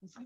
Sí,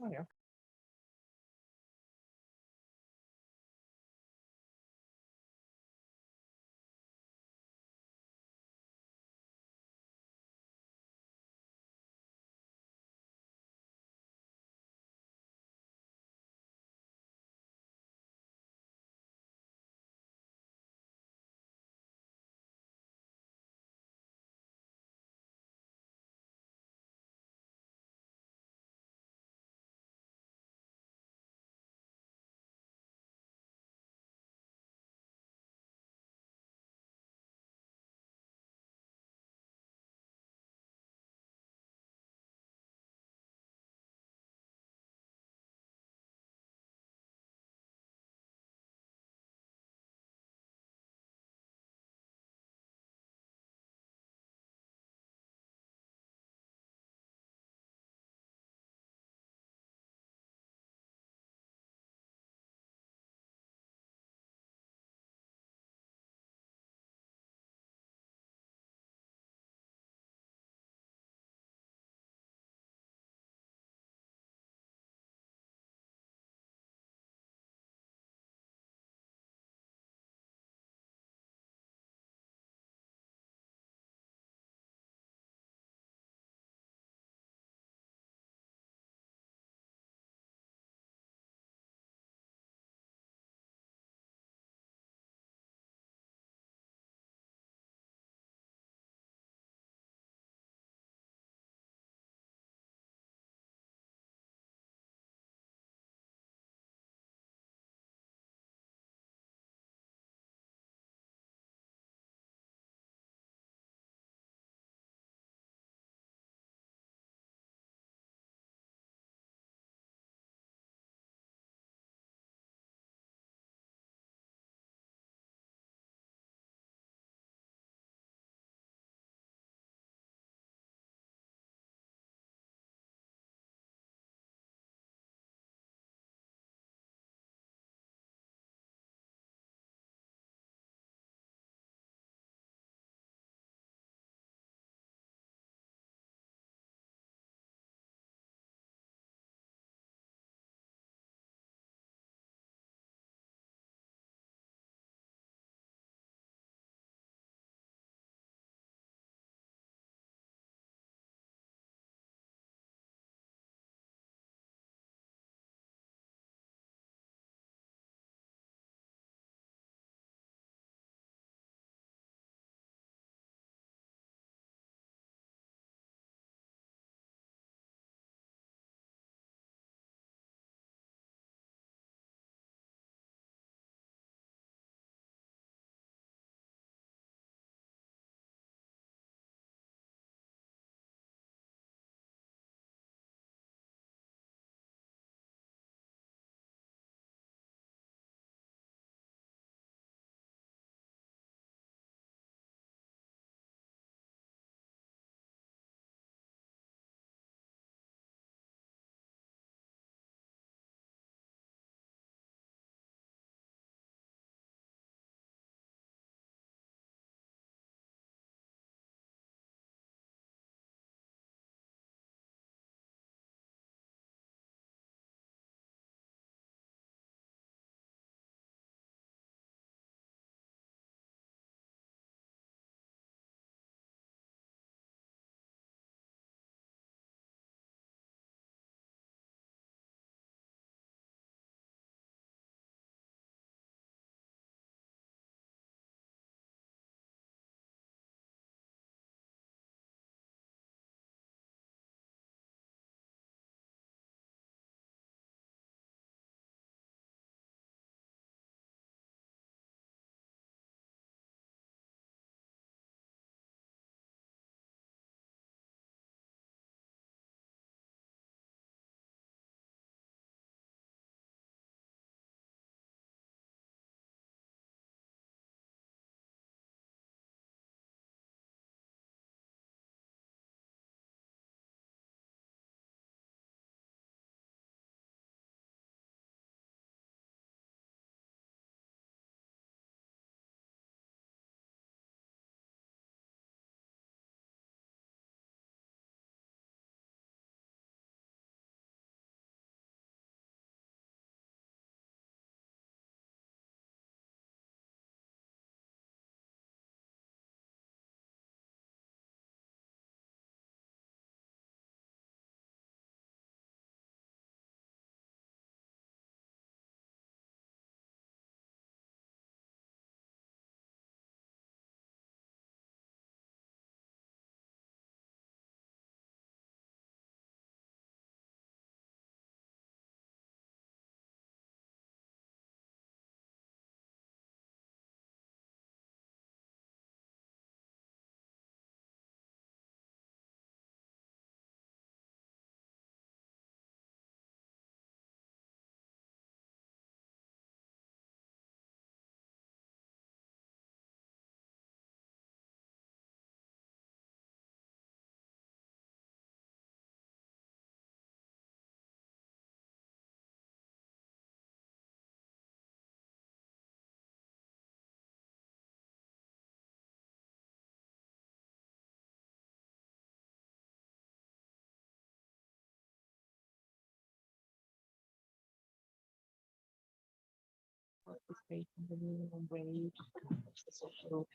participate in the minimum wage, the social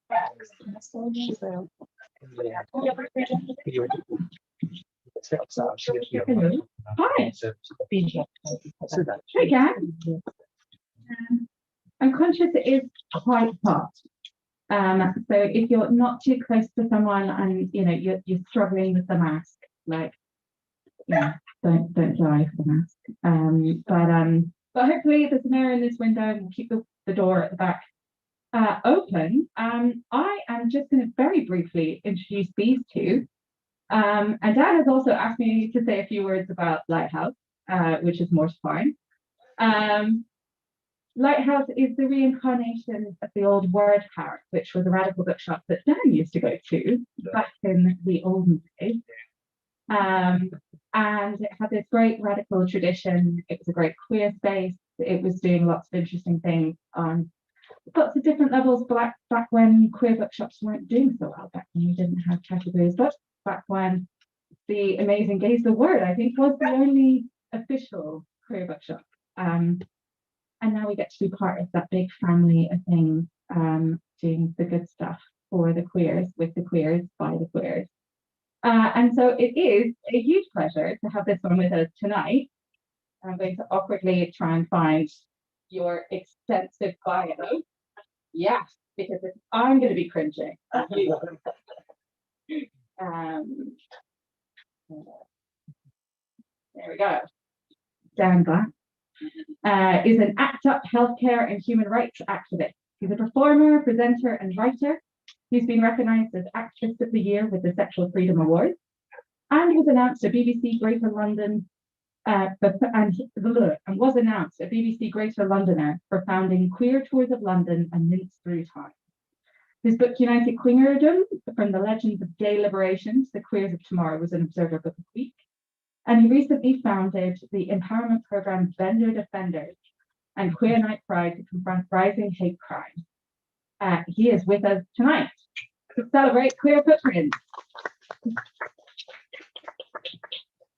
facts. So, hello. Hi. Hey, Gab. I'm conscious it is quite hot. So if you're not too close to someone and you're struggling with the mask, like don't die for the mask. But hopefully there's an air in this window and we'll keep the door at the back open. I am just going to very briefly introduce these two. And Dan has also asked me to say a few words about Lighthouse, which is mortifying. Lighthouse is the reincarnation of the old Word Parrot, which was a radical bookshop that Dan used to go to back in the olden days. And it had this great radical tradition. It was a great queer space. It was doing lots of interesting things on lots of different levels back when queer bookshops weren't doing so well, back when we didn't have categories, but back when the Amazing Gaze the Word, I think, was the only official queer bookshop. And now we get to be part of that big family of things, doing the good stuff for the queers, with the queers, by the queers. And so it is a huge pleasure to have this one with us tonight. I'm going to awkwardly try and find your extensive bio. Yes, because I'm going to be cringing. There we go. Dan Black is an ACT UP healthcare and human rights activist. He's a performer, presenter, and writer. He's been recognised as Actress of the Year with the Sexual Freedom Award, and was announced a BBC Greater London was announced a BBC Greater Londoner for founding Queer Tours of London and Mince Through Time. His book United Queerdom, From the Legends of Gay Liberation to the Queers of Tomorrow, was an Observer Book of the Week. And he recently founded the empowerment program Bender Defenders and Queer Night Pride to confront rising hate crime. He is with us tonight to celebrate queer footprints.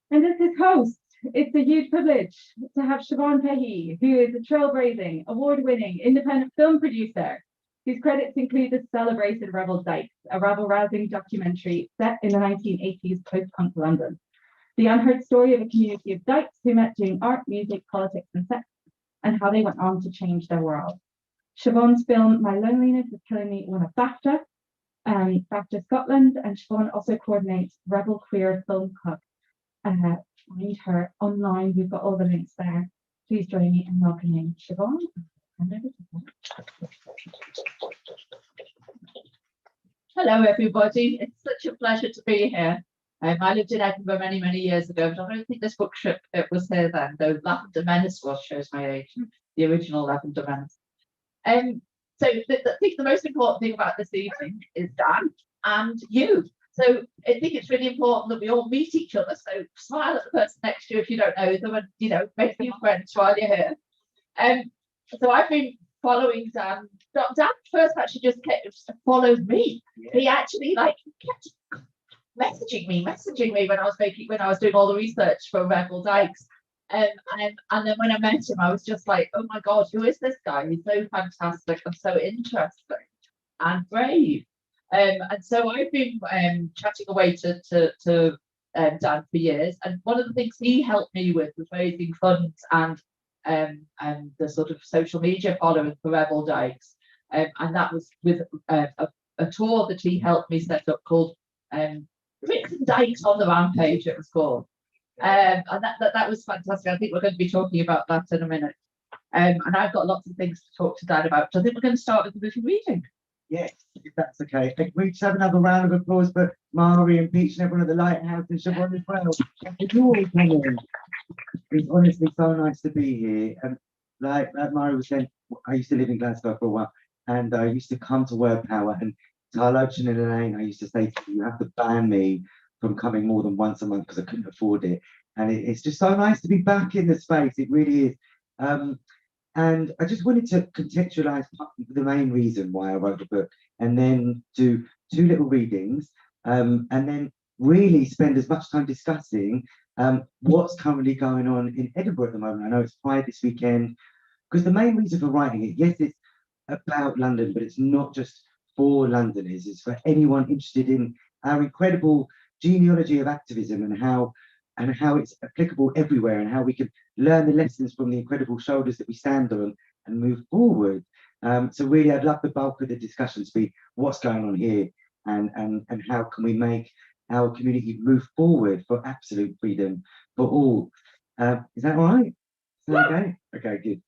And as his host, it's a huge privilege to have Siobhan Pahey, who is a trailblazing, award-winning independent film producer, whose credits include the celebrated Rebel Dykes, a rabble-rousing documentary set in the 1980s post-punk London. The unheard story of a community of dykes who met doing art, music, politics, and sex, and how they went on to change their world. Siobhan's film My Loneliness Is Killing Me won a BAFTA, BAFTA Scotland, and Siobhan also coordinates Rebel Queer Film Club. Find her online. We've got all the links there. Please join me in welcoming Siobhan. Hello, everybody. It's such a pleasure to be here. I lived in Edinburgh many, many years ago, but I don't think this bookshop it was here then, though Lavender Menace shows my age, the original Lavender Menace. So I think the most important thing about this evening is Dan and you. So I think it's really important that we all meet each other. So smile at the person next to you if you don't know them, and make new friends while you're here. So I've been following Dan. Dan first actually just followed me. He actually kept messaging me when I was doing all the research for Rebel Dykes. And then when I met him, I was just like, oh my God, who is this guy? He's so fantastic and so interesting and brave. And so I've been chatting away to Dan for years. And one of the things he helped me with was raising funds and the sort of social media following for Rebel Dykes. And that was with a tour that he helped me set up called Ricks and Dykes on the Rampage, it was called. And that was fantastic. I think we're going to be talking about that in a minute. And I've got lots of things to talk to Dan about. So I think we're going to start with the movie reading. Yes, if that's okay. Can we just have another round of applause for Mari and Peach and everyone at the Lighthouse and Siobhan as well? Thank you all coming. It's honestly so nice to be here. And like Mari was saying, I used to live in Glasgow for a while, and I used to come to Word Power, and Tarlochen and Elaine, I used to say to you have to ban me from coming more than once a month because I couldn't afford it. And it's just so nice to be back in the space. It really is. And I just wanted to contextualize the main reason why I wrote the book, and then do two little readings, and then really spend as much time discussing what's currently going on in Edinburgh at the moment. I know it's Pride this weekend. because the main reason for writing it, yes, it's about London, but it's not just for Londoners, it's for anyone interested in our incredible genealogy of activism and how it's applicable everywhere and how we can learn the lessons from the incredible shoulders that we stand on and move forward. So really, I'd love the bulk of the discussion to be what's going on here and how can we make our community move forward for absolute freedom for all. Is that all right? Is that okay? Okay, good.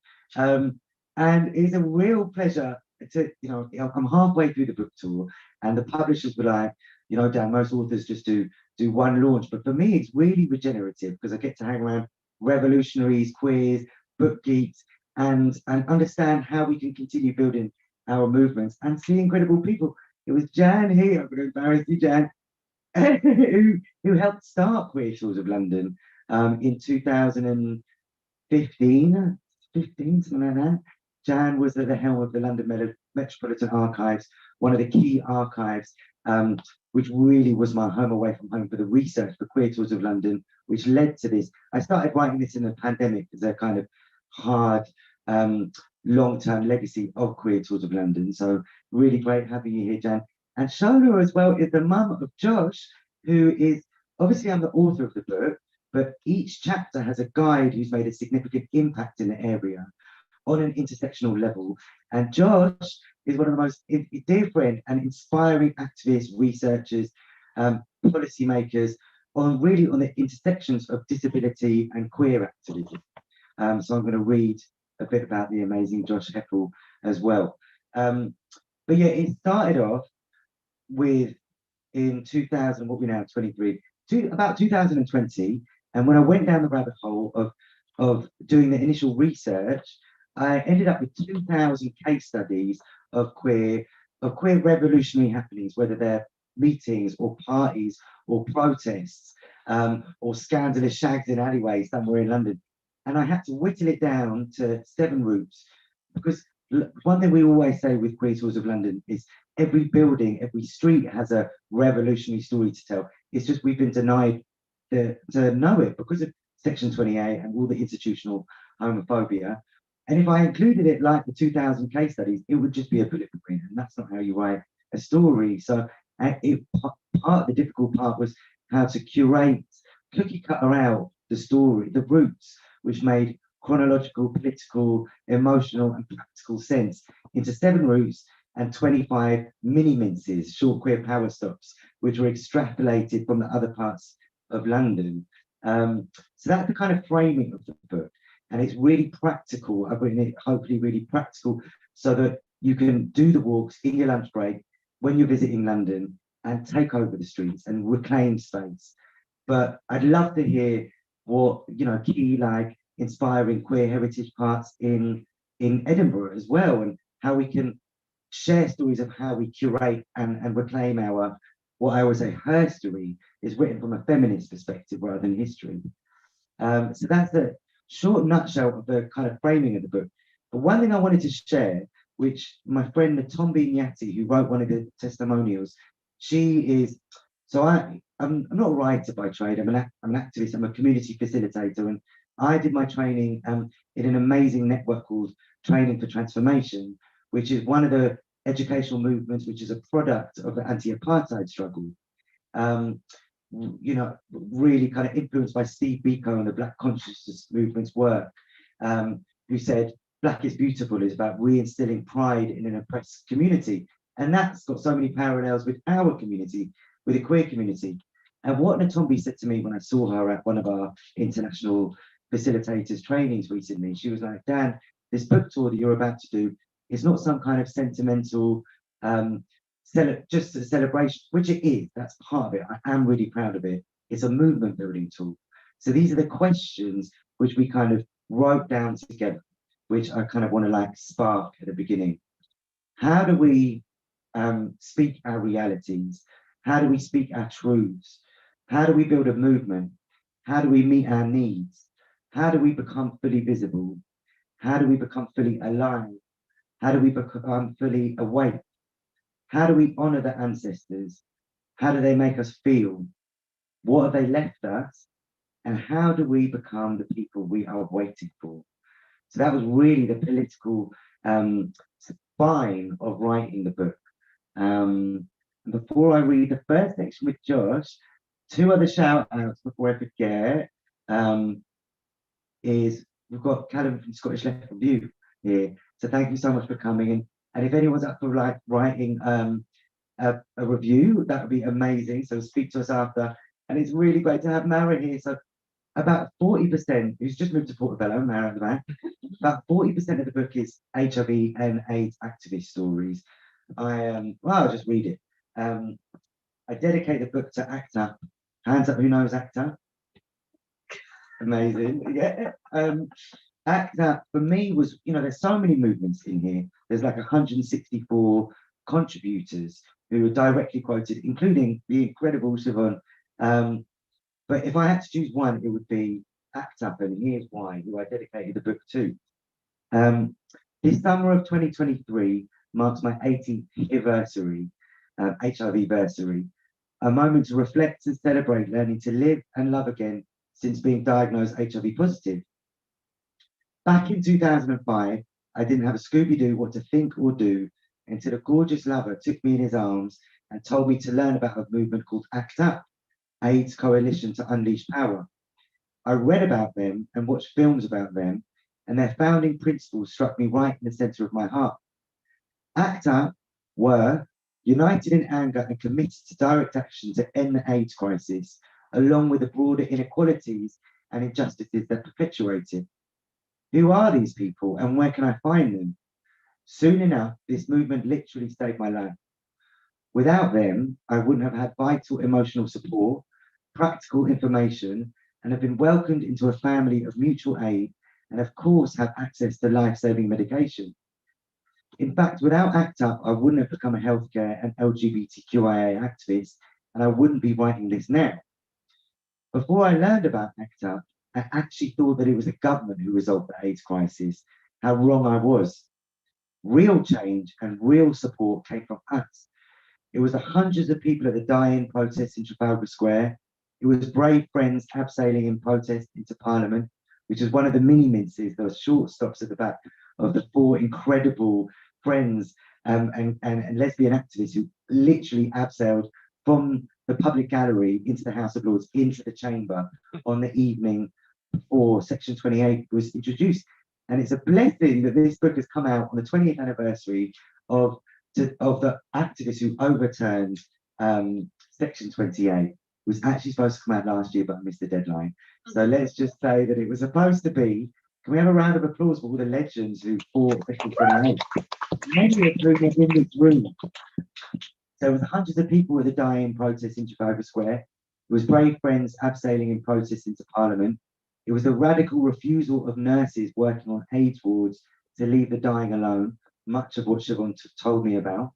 And it's a real pleasure to, I'm halfway through the book tour, and the publishers were like, Dan, most authors just do one launch, but for me, it's really regenerative because I get to hang around revolutionaries, queers, book geeks, and understand how we can continue building our movements and see incredible people. It was Jan here, I'm going to embarrass you, Jan, who helped start Queer Shores of London in 2015, something like that. Jan was at the helm of the London Metropolitan Archives, one of the key archives, which really was my home away from home for the research for Queer Tours of London, which led to this. I started writing this in the pandemic as a kind of hard, long-term legacy of Queer Tours of London. So really great having you here, Jan. And Shona as well is the mum of Josh, who is, obviously I'm the author of the book, but each chapter has a guide who's made a significant impact in the area on an intersectional level. And Josh is one of the most dear friend and inspiring activists, researchers, policymakers on the intersections of disability and queer activism. So I'm going to read a bit about the amazing Josh Heppel as well. But yeah, it started off with in 2000, what we now 23, about 2020. And when I went down the rabbit hole of doing the initial research, I ended up with 2,000 case studies of queer revolutionary happenings, whether they're meetings or parties or protests or scandalous shags in alleyways somewhere in London. And I had to whittle it down to 7 routes, because one thing we always say with Queer Tours of London is every building, every street has a revolutionary story to tell. It's just we've been denied to know it because of Section 28 and all the institutional homophobia. And if I included it like the 2,000 case studies, it would just be a bullet point, and that's not how you write a story. So part of the difficult part was how to curate, cookie cutter out the story, the roots, which made chronological, political, emotional, and practical sense into 7 routes and 25 mini minces, short queer power stops, which were extrapolated from the other parts of London. So that's the kind of framing of the book. And it's really practical. I've written it hopefully really practical so that you can do the walks in your lunch break when you're visiting London and take over the streets and reclaim space. But I'd love to hear what, key inspiring queer heritage parts in Edinburgh as well, and how we can share stories of how we curate and reclaim our, what I always say, her story is written from a feminist perspective rather than history. So that's a short nutshell of the kind of framing of the book. But one thing I wanted to share, which my friend Natombi Nyati, who wrote one of the testimonials, she is, so I'm not a writer by trade, I'm an activist, I'm a community facilitator, and I did my training in an amazing network called Training for Transformation, which is one of the educational movements which is a product of the anti-apartheid struggle. Really kind of influenced by Steve Biko and the Black Consciousness Movement's work, who said Black is Beautiful is about reinstilling pride in an oppressed community. And that's got so many parallels with our community, with the queer community. And what Natombi said to me when I saw her at one of our international facilitators trainings recently, she was like, Dan, this book tour that you're about to do is not some kind of sentimental just a celebration, which it is, that's part of it. I am really proud of it. It's a movement building tool. So these are the questions which we kind of wrote down together, which I kind of want to spark at the beginning. How do we speak our realities? How do we speak our truths? How do we build a movement? How do we meet our needs? How do we become fully visible? How do we become fully alive? How do we become fully awake? How do we honor the ancestors? How do they make us feel? What have they left us? And how do we become the people we are waiting for? So that was really the political spine of writing the book. Before I read the first section with Josh, two other shout outs before I forget. Is we've got Callum from Scottish Left Review here. So thank you so much for coming. And if anyone's up for like writing a review, that would be amazing. So speak to us after. And it's really great to have Mara here. So about 40%, who's just moved to Portobello, Mara at the back, about 40% of the book is HIV and AIDS activist stories. I'll just read it. I dedicate the book to ACTA. Hands up, who knows ACTA? Amazing. Yeah. ACTA for me was, there's so many movements in here. There's like 164 contributors who are directly quoted, including the incredible Siobhan. But if I had to choose one, it would be ACTA, and here's why, who I dedicated the book to. This summer of 2023 marks my 18th anniversary, HIV anniversary, a moment to reflect and celebrate learning to live and love again since being diagnosed HIV positive. Back in 2005, I didn't have a Scooby-Doo what to think or do until a gorgeous lover took me in his arms and told me to learn about a movement called ACTA, AIDS Coalition to Unleash Power. I read about them and watched films about them, and their founding principles struck me right in the center of my heart. ACTA were united in anger and committed to direct action to end the AIDS crisis, along with the broader inequalities and injustices that perpetuate it. Who are these people and where can I find them? Soon enough, this movement literally saved my life. Without them, I wouldn't have had vital emotional support, practical information, and have been welcomed into a family of mutual aid, and of course have access to life-saving medication. In fact, without ACTA, I wouldn't have become a healthcare and LGBTQIA activist, and I wouldn't be writing this now. Before I learned about ACTA, I actually thought that it was the government who resolved the AIDS crisis. How wrong I was. Real change and real support came from us. It was the hundreds of people at the die-in protests in Trafalgar Square. It was brave friends abseiling in protest into Parliament, which is one of the mini-minces, those short stops at the back of the four incredible friends and lesbian activists who literally abseiled from the public gallery into the House of Lords, into the chamber on the evening before Section 28 was introduced. And it's a blessing that this book has come out on the 20th anniversary of the activists who overturned Section 28. It was actually supposed to come out last year, but I missed the deadline. So let's just say that it was supposed to be. Can we have a round of applause for all the legends who fought Section 28? Many of whom are in this room. So it was hundreds of people with a die-in protest in Trafalgar Square. It was brave friends abseiling in protest into Parliament. It was the radical refusal of nurses working on AIDS wards to leave the dying alone, much of what Siobhan told me about.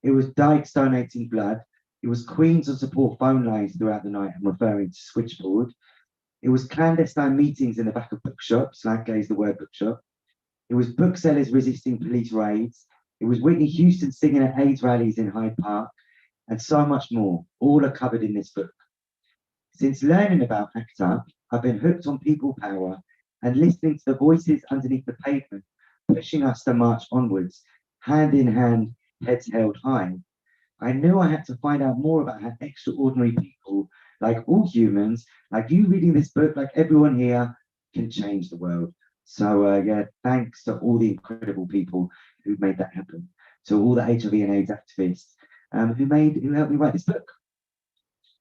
It was dykes donating blood. It was queens on support phone lines throughout the night and referring to switchboard. It was clandestine meetings in the back of bookshops, like Gaze the word bookshop. It was booksellers resisting police raids. It was Whitney Houston singing at AIDS rallies in Hyde Park, and so much more. All are covered in this book. Since learning about ACTA, I've been hooked on people power and listening to the voices underneath the pavement, pushing us to march onwards, hand in hand, heads held high. I knew I had to find out more about how extraordinary people, like all humans, like you reading this book, like everyone here, can change the world. So yeah, thanks to all the incredible people who made that happen, to all the HIV and AIDS activists who helped me write this book.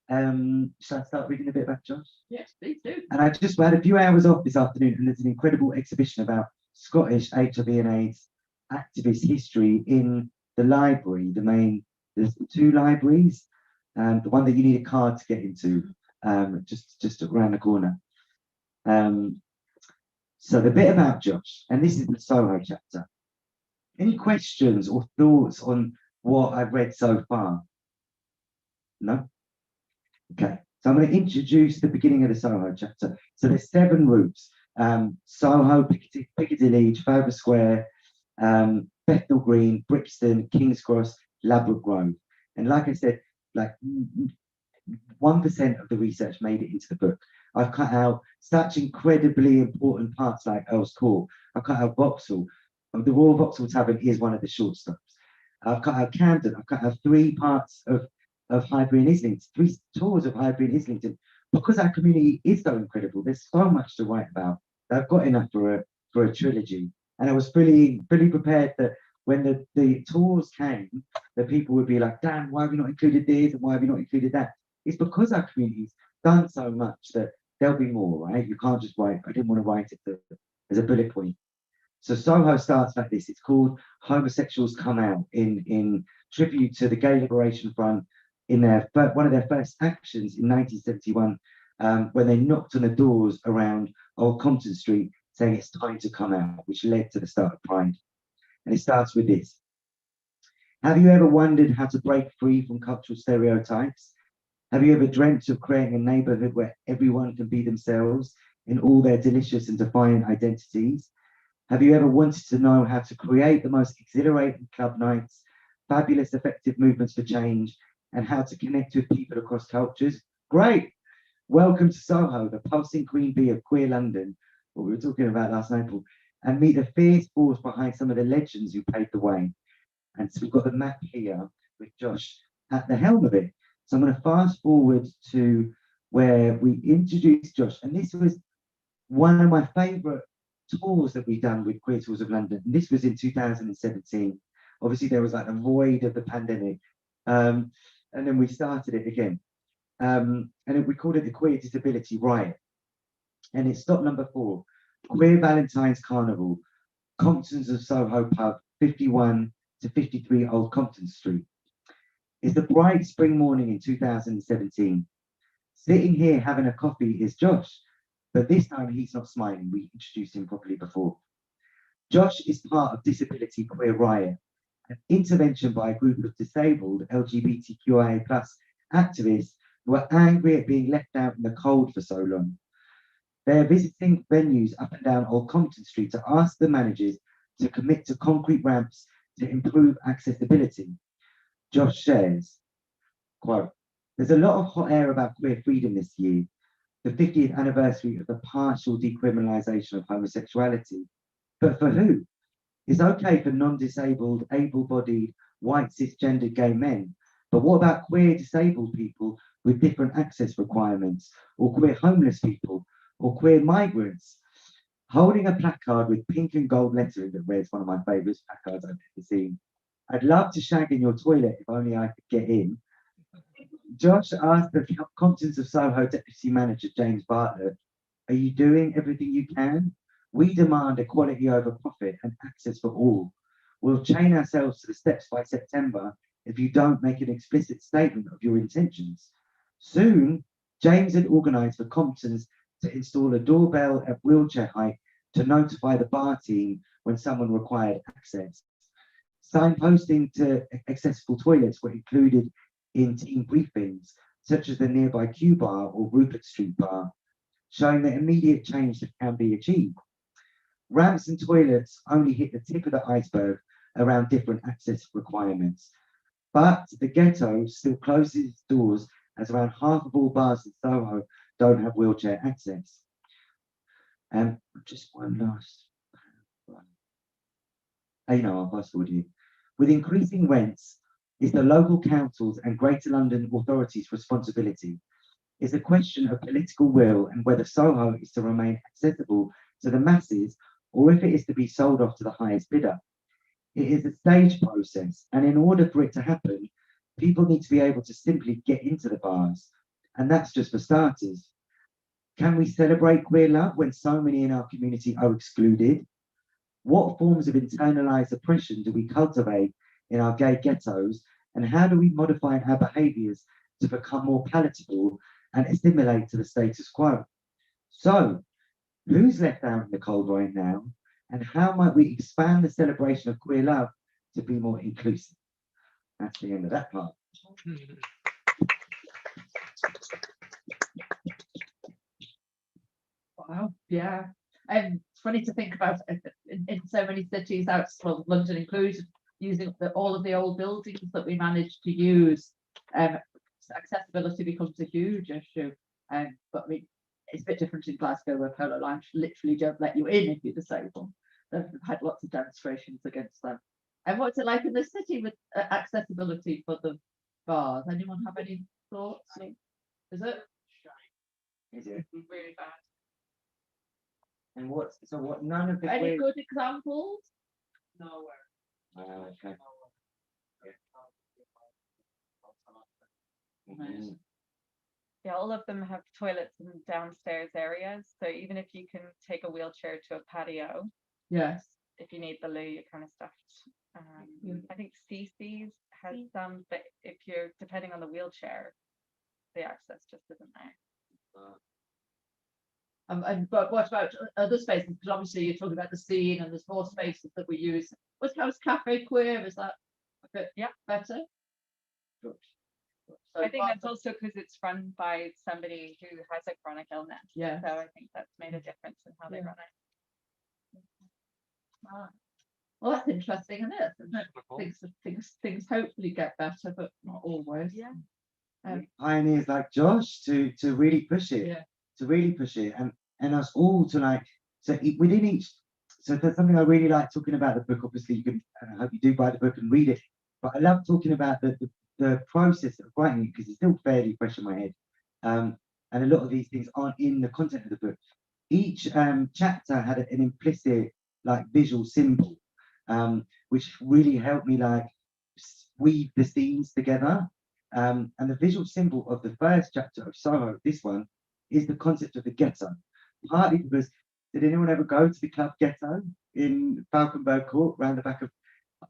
Shall I start reading a bit about Josh? Yes, please do. And I just had a few hours off this afternoon, and there's an incredible exhibition about Scottish HIV and AIDS activist history in the library. There's two libraries, the one that you need a card to get into, just around the corner. So the bit about Josh, and this is the Soho chapter. Any questions or thoughts on what I've read so far? No? Okay, so I'm going to introduce the beginning of the Soho chapter. So there's 7 routes: Soho, Piccadilly, Trafalgar Square, Bethnal Green, Brixton, King's Cross, Ladbroke Grove. And like I said, like 1% of the research made it into the book. I've cut out such incredibly important parts like Earl's Court. I've cut out Vauxhall. The Royal Vauxhall Tavern is one of the short stops. I've cut out Camden. I've cut out 3 parts of Highbury and Islington, 3 tours of Highbury and Islington, because our community is so incredible. There's so much to write about. I've got enough for a trilogy, and I was fully prepared that when the tours came, that people would be like, "Dan, why have you not included this and why have you not included that?" It's because our community's done so much that there'll be more, right? You can't just write. I didn't want to write it as a bullet point. So Soho starts like this. It's called Homosexuals Come Out, in tribute to the Gay Liberation Front in one of their first actions in 1971, when they knocked on the doors around Old Compton Street saying it's time to come out, which led to the start of Pride. And it starts with this. Have you ever wondered how to break free from cultural stereotypes? Have you ever dreamt of creating a neighborhood where everyone can be themselves in all their delicious and defiant identities? Have you ever wanted to know how to create the most exhilarating club nights, fabulous effective movements for change, and how to connect with people across cultures? Great! Welcome to Soho, the pulsing queen bee of queer London, what we were talking about last night, Paul, and meet the fierce force behind some of the legends who paved the way. And so we've got the map here with Josh at the helm of it. So I'm going to fast forward to where we introduced Josh, and this was one of my favourite tours that we've done with Queer Tours of London. And this was in 2017. Obviously, there was like a void of the pandemic, and then we started it again. We called it the Queer Disability Riot. And it's stop number 4, Queer Valentine's Carnival, Comptons of Soho Pub, 51 to 53 Old Compton Street. It's the bright spring morning in 2017. Sitting here having a coffee is Josh, but this time he's not smiling. We introduced him properly before. Josh is part of Disability Queer Riot, an intervention by a group of disabled LGBTQIA+ activists who are angry at being left out in the cold for so long. They are visiting venues up and down Old Compton Street to ask the managers to commit to concrete ramps to improve accessibility. Josh shares, quote, "There's a lot of hot air about queer freedom this year, the 50th anniversary of the partial decriminalisation of homosexuality. But for who? It's okay for non-disabled, able-bodied, white cisgendered gay men, but what about queer disabled people with different access requirements, or queer homeless people, or queer migrants?" Holding a placard with pink and gold lettering that reads, one of my favourite placards I've ever seen, "I'd love to shag in your toilet if only I could get in." Josh asked the Comptons of Soho Deputy Manager James Bartlett, "Are you doing everything you can? We demand equality over profit and access for all. We'll chain ourselves to the steps by September if you don't make an explicit statement of your intentions." Soon, James had organised for Comptons to install a doorbell at wheelchair height to notify the bar team when someone required access. Signposting to accessible toilets were included in team briefings, such as the nearby Q Bar or Rupert Street Bar, showing that immediate change that can be achieved. Ramps and toilets only hit the tip of the iceberg around different access requirements, but the ghetto still closes its doors as around half of all bars in Soho don't have wheelchair access. And just one last one. I'll fast forward you. With increasing rents, is the local councils and Greater London authorities' responsibility. It's a question of political will and whether Soho is to remain accessible to the masses or if it is to be sold off to the highest bidder. It is a stage process, and in order for it to happen, people need to be able to simply get into the bars, and that's just for starters. Can we celebrate queer love when so many in our community are excluded? What forms of internalized oppression do we cultivate in our gay ghettos, and how do we modify our behaviours to become more palatable and assimilate to the status quo? So, who's left out in the cold right now, and how might we expand the celebration of queer love to be more inclusive? That's the end of that part. Wow, yeah. And it's funny to think about in so many cities outside of London included, using all of the old buildings that we managed to use. Accessibility becomes a huge issue. But it's a bit different in Glasgow, where Polo Line literally don't let you in if you're disabled. They've had lots of demonstrations against them. And what's it like in the city with accessibility for the bars? Anyone have any thoughts? Is it? Is it? Really bad. And what none of the Any good examples? okay. Mhm. Yeah, all of them have toilets in downstairs areas. So even if you can take a wheelchair to a patio, Yes. if you need the loo, you're kind of stuffed. I think CC's has some, but if you're depending on the wheelchair, the access just isn't there. But what about other spaces? Because obviously you're talking about the scene and there's more spaces that we use. How's Cafe Queer? Is that a bit better? So I think that's also because it's run by somebody who has a chronic illness. Yeah. So I think that's made a difference in how they run it. Well, that's interesting, isn't it? Things hopefully get better, but not always. Yeah. Pioneers like Josh to really push it. Yeah. To really push it, and us all to like, so within each, so that's something I really like talking about the book. Obviously you can, I hope you do buy the book and read it, but I love talking about the process of writing it because it's still fairly fresh in my head, and a lot of these things aren't in the content of the book. Each chapter had an implicit like visual symbol, which really helped me like weave the scenes together, and the visual symbol of the first chapter of Soho, this one, is the concept of the ghetto. Partly because, did anyone ever go to the club Ghetto in Falkenberg Court, round the back of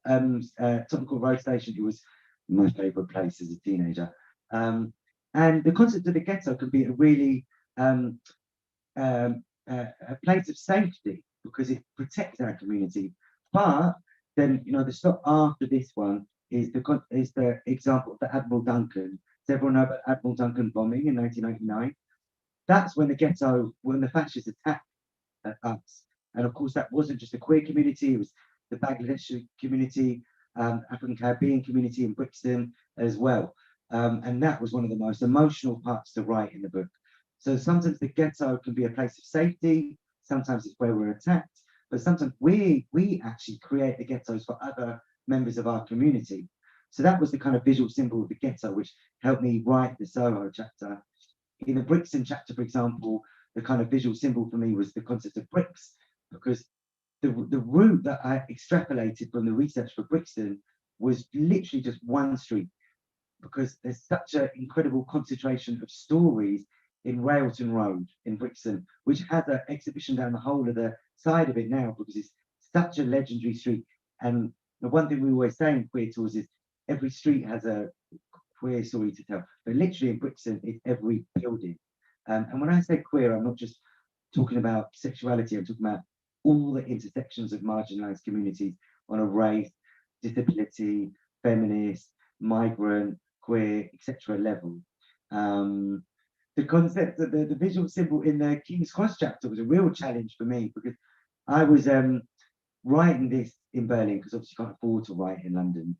Tottenham Court Road Station? It was my favourite place as a teenager. And the concept of the ghetto can be a really a place of safety because it protects our community. But then, you know, the stop after this one is the example of the Admiral Duncan. Does everyone know about Admiral Duncan bombing in 1999? That's when the fascists attacked us. And of course, that wasn't just the queer community, it was the Bangladeshi community, African Caribbean community in Brixton as well. And that was one of the most emotional parts to write in the book. So sometimes the ghetto can be a place of safety, sometimes it's where we're attacked, but sometimes we actually create the ghettos for other members of our community. So that was the kind of visual symbol of the ghetto, which helped me write the Soho chapter. In the Brixton chapter, for example, the kind of visual symbol for me was the concept of bricks, because the route that I extrapolated from the research for Brixton was literally just one street, because there's such an incredible concentration of stories in Railton Road in Brixton, which has an exhibition down the whole of the side of it now, because it's such a legendary street. And the one thing we always say in Queer Tours is every street has a queer story to tell, but literally in Brixton, it's every building. And when I say queer, I'm not just talking about sexuality, I'm talking about all the intersections of marginalized communities on a race, disability, feminist, migrant, queer, etc. level. The concept of the visual symbol in the King's Cross chapter was a real challenge for me, because I was writing this in Berlin because obviously you can't afford to write in London.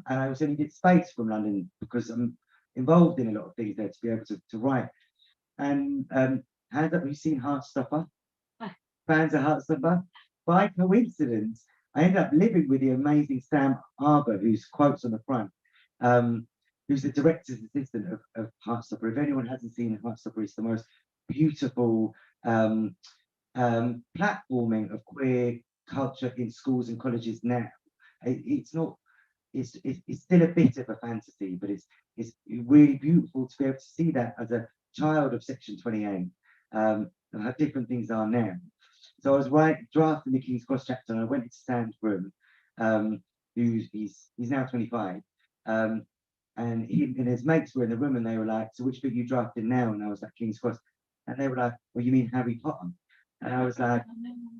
And I also needed space from London because I'm involved in a lot of things there to be able to write. And hands up, you've seen Heartstopper? Fans of Heartstopper? By coincidence, I ended up living with the amazing Sam Arbour, whose quotes on the front, who's the director's assistant of Heartstopper. If anyone hasn't seen Heartstopper, it's the most beautiful platforming of queer culture in schools and colleges now. It's not. It's still a bit of a fantasy, but it's really beautiful to be able to see that as a child of Section 28, and how different things are now. So I was drafting the King's Cross chapter, and I went into Sam's room, he's now 25, and he and his mates were in the room, and they were like, "So which bit you drafting now?" And I was like, "King's Cross," and they were like, "Well, you mean Harry Potter?" And I was like,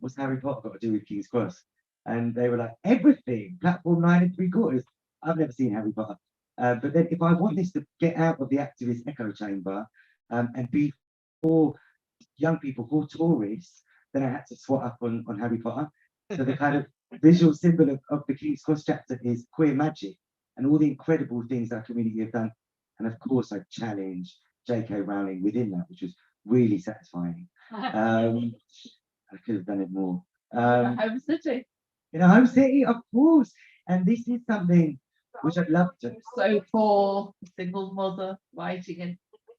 "What's Harry Potter got to do with King's Cross?" And they were like, "Everything, platform 9 3/4. I've never seen Harry Potter. But then if I want this to get out of the activist echo chamber and be for young people, for tourists, then I had to swat up on Harry Potter. So the kind of visual symbol of the King's Cross chapter is queer magic and all the incredible things our community have done. And of course, I challenged J.K. Rowling within that, which was really satisfying. I could have done it more. Home city. In a home city, of course. And this is something which I'd love to. So poor, single mother, writing in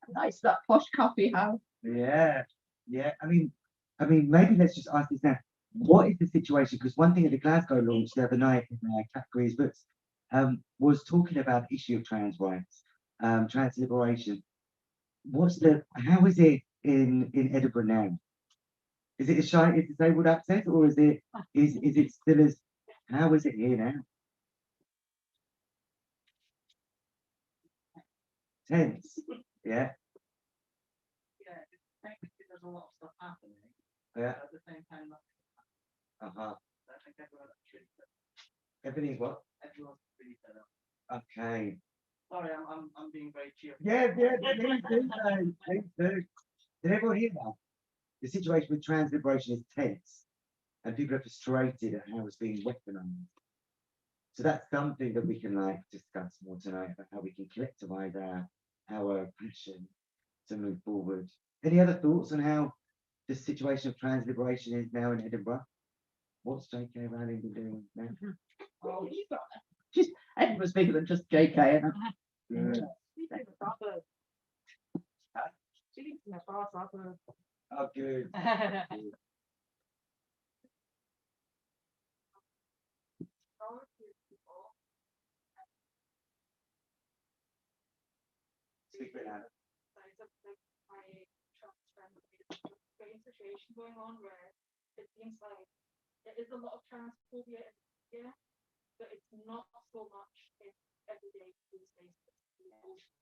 a nice, that posh coffee house. Yeah, yeah. I mean, maybe let's just ask this now. What is the situation? Because one thing at the Glasgow launch the other night in Categories Books was talking about the issue of trans rights, trans liberation. How is it in Edinburgh now? Is it is disabled access, or is it still as, how is it here now? Tense, yeah. There's a lot of stuff happening. Yeah. At the same time, Uh-huh. I think Everything's what? everyone's really fed up. Okay. Sorry, I'm being very cheerful. Yeah, please do, mate, please do. Did everyone hear that? The situation with trans liberation is tense, and people are frustrated at how it's being weaponized. So that's something that we can discuss more tonight, about how we can collectivize our passion to move forward. Any other thoughts on how the situation of trans liberation is now in Edinburgh? What's J.K. Rowling been doing now? Oh, she's Edinburgh's bigger than just JK. Yeah. Oh, good. Speak a bit louder. Situation going on where it seems like there is a lot of transphobia here, but it's not so much in everyday use basis.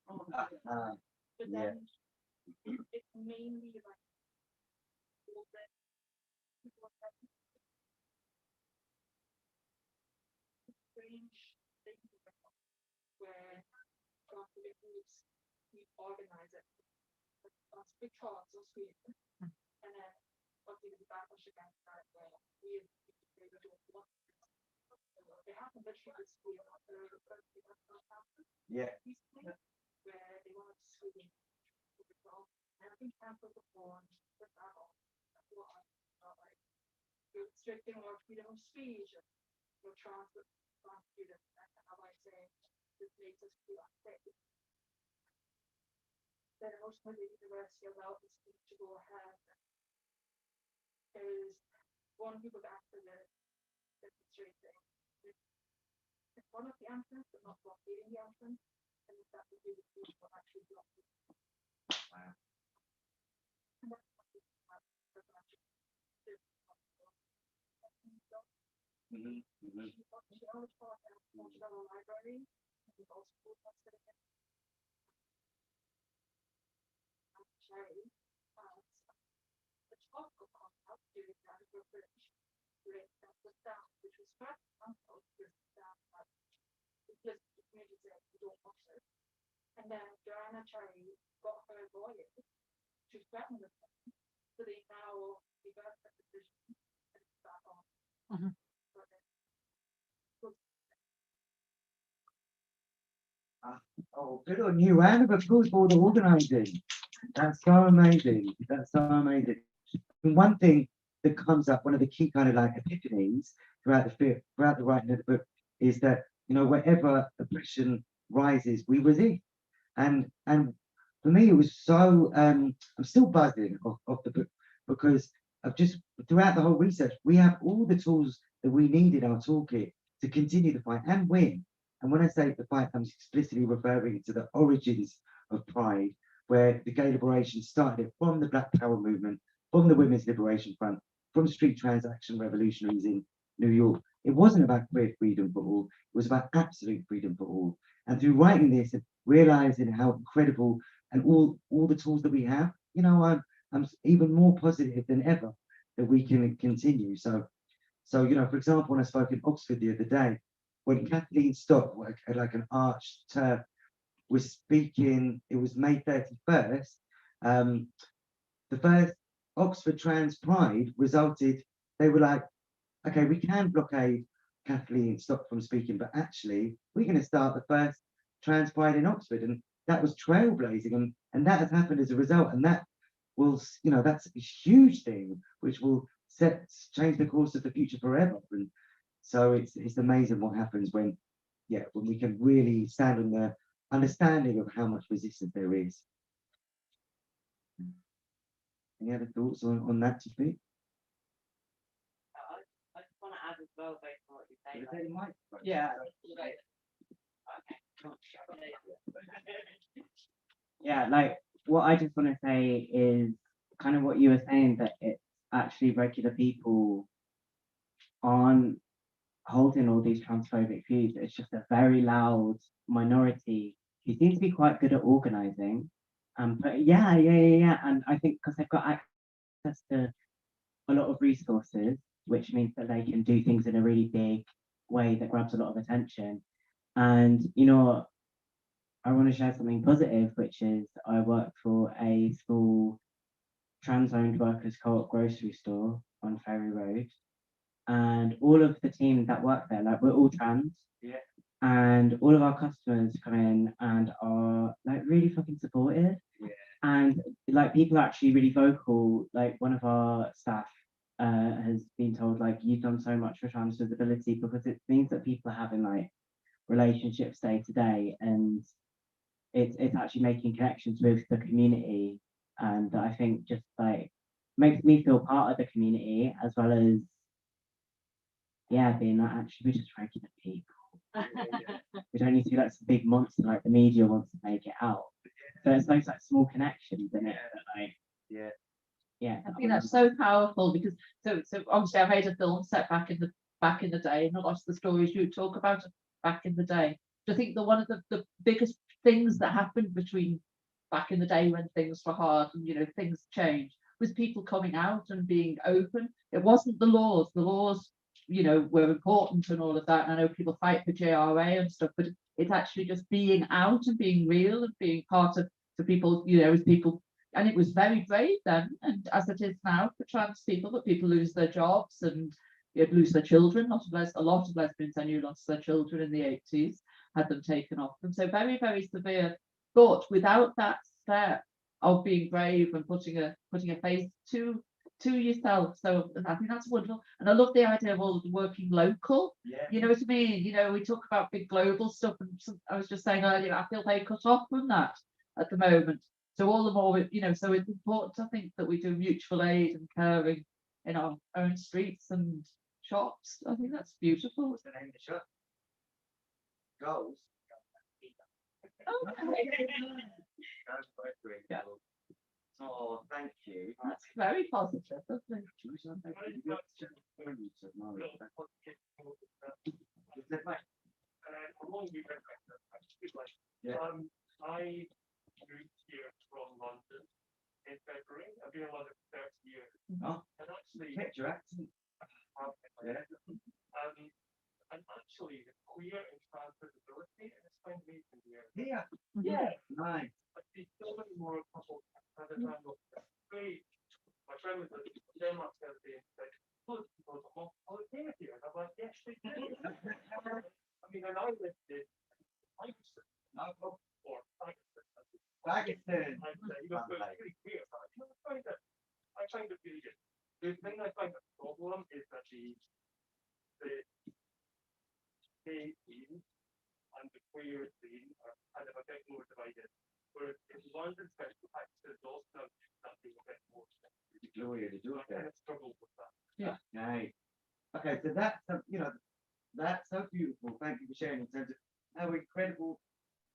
But then it's mainly like people are strange things where transphobic groups we organize it. That's big charts of Sweden. And then obviously the backlash against that where we don't want it happened literally this week after the first happened. Yeah. Where they wanted to Sweden to resolve. And I think cancel the form with that all. That's what I thought, like you're restricting our freedom of speech and your trans students and how I say this makes us feel unsafe. Then ultimately the university allowed the speech to go ahead. Is one group of activists demonstrating in front of the entrance, but not blockading the entrance, and that would be the group that actually blocked it. Wow. And that's she always taught at Montreal Library, and was also protested against charity. The talk of contact during that British rate that was down, which was first unfold down because the community said we don't want it. And then Joanna Cherry got her lawyer to threaten with them. So they now reversed the decision and it's back on. Oh, good on you, and of course for the organising. That's so amazing. That's so amazing. And one thing that comes up, one of the key kind of epiphanies throughout the writing of the book, is that wherever oppression rises, we resist. And for me, it was so. I'm still buzzing off the book because I've just throughout the whole research, we have all the tools that we need in our toolkit to continue the fight and win. And when I say the fight, I'm explicitly referring to the origins of Pride, where the gay liberation started from the Black Power movement, from the Women's Liberation Front, from street transaction revolutionaries in New York. It wasn't about queer freedom for all, it was about absolute freedom for all. And through writing this and realizing how incredible and all the tools that we have, I'm even more positive than ever that we can continue. So for example, when I spoke in Oxford the other day, when Kathleen Stock, like an arch turf, was speaking, it was May 31st, the first Oxford Trans Pride resulted, they were like, okay, we can blockade Kathleen Stock from speaking, but actually we're going to start the first Trans Pride in Oxford. And that was trailblazing, and that has happened as a result. And that will, that's a huge thing which will change the course of the future forever. And so it's amazing what happens when we can really stand on the understanding of how much resistance there is. Any other thoughts on that, to speak? I just want to add as well, based on what you say. Yeah. Yeah, like what I just want to say is kind of what you were saying, that it's actually regular people aren't holding all these transphobic views. It's just a very loud minority who seems to be quite good at organizing. But yeah. And I think because they've got access to a lot of resources, which means that they can do things in a really big way that grabs a lot of attention. And I want to share something positive, which is I work for a small trans-owned workers co-op grocery store on Ferry Road, and all of the team that work there, like, we're all trans. Yeah. And all of our customers come in and are like really fucking supportive. Yeah. And like people are actually really vocal. Like one of our staff has been told, like, you've done so much for trans visibility, because it means that people are having like relationships day to day, and it's actually making connections with the community. And I think just like makes me feel part of the community, as well as being like, actually we're just regular people. We don't need to be like some big monster like the media wants to make it out. So it's those like small connections in it that, like, I think that's so powerful, because so obviously I made a film set back in the day, and a lot of the stories you talk about back in the day. I think that one of the biggest things that happened between back in the day when things were hard and things changed was people coming out and being open. It wasn't the laws. The laws were important and all of that. And I know people fight for JRA and stuff, but it's actually just being out and being real and being part of the people, as people. And it was very brave then, and as it is now for trans people, that people lose their jobs and lose their children. A lot of lesbians I knew lost their children in the 80s, had them taken off them. So very, very severe. But without that step of being brave and putting a face to yourself. So I think that's wonderful. And I love the idea of all working local. Yeah. You know what I mean? We talk about big global stuff, and I was just saying earlier, I feel very cut off from that at the moment. So all the more, so it's important, I think, that we do mutual aid and caring in our own streets and shops. I think that's beautiful. What's the name of the shop? Goals. Yeah. Oh, thank you. That's very positive, isn't it? I moved here from London in February. I've been in London for 30 years. Oh, And actually, kept your accent. and actually, the queer and trans visibility, and it's quite amazing here. Yeah. Yeah. Nice. But there's so many more couples at the time of great. My friend was in Denmark the other day and said, look, people are holiday here. And I'm like, yes, they do. I mean, and I lived in Pakistan, or Pakistan. Pakistan. And so it's pretty clear. I find it really good. The thing I find the problem is that the gay scene and the queer scene are kind of a bit more divided. Whereas in London, especially Pakistan, is also that being a bit more. I kind of struggle with that. Yeah. Nice. Okay, so that's that's so beautiful. Thank you for sharing in terms of how incredible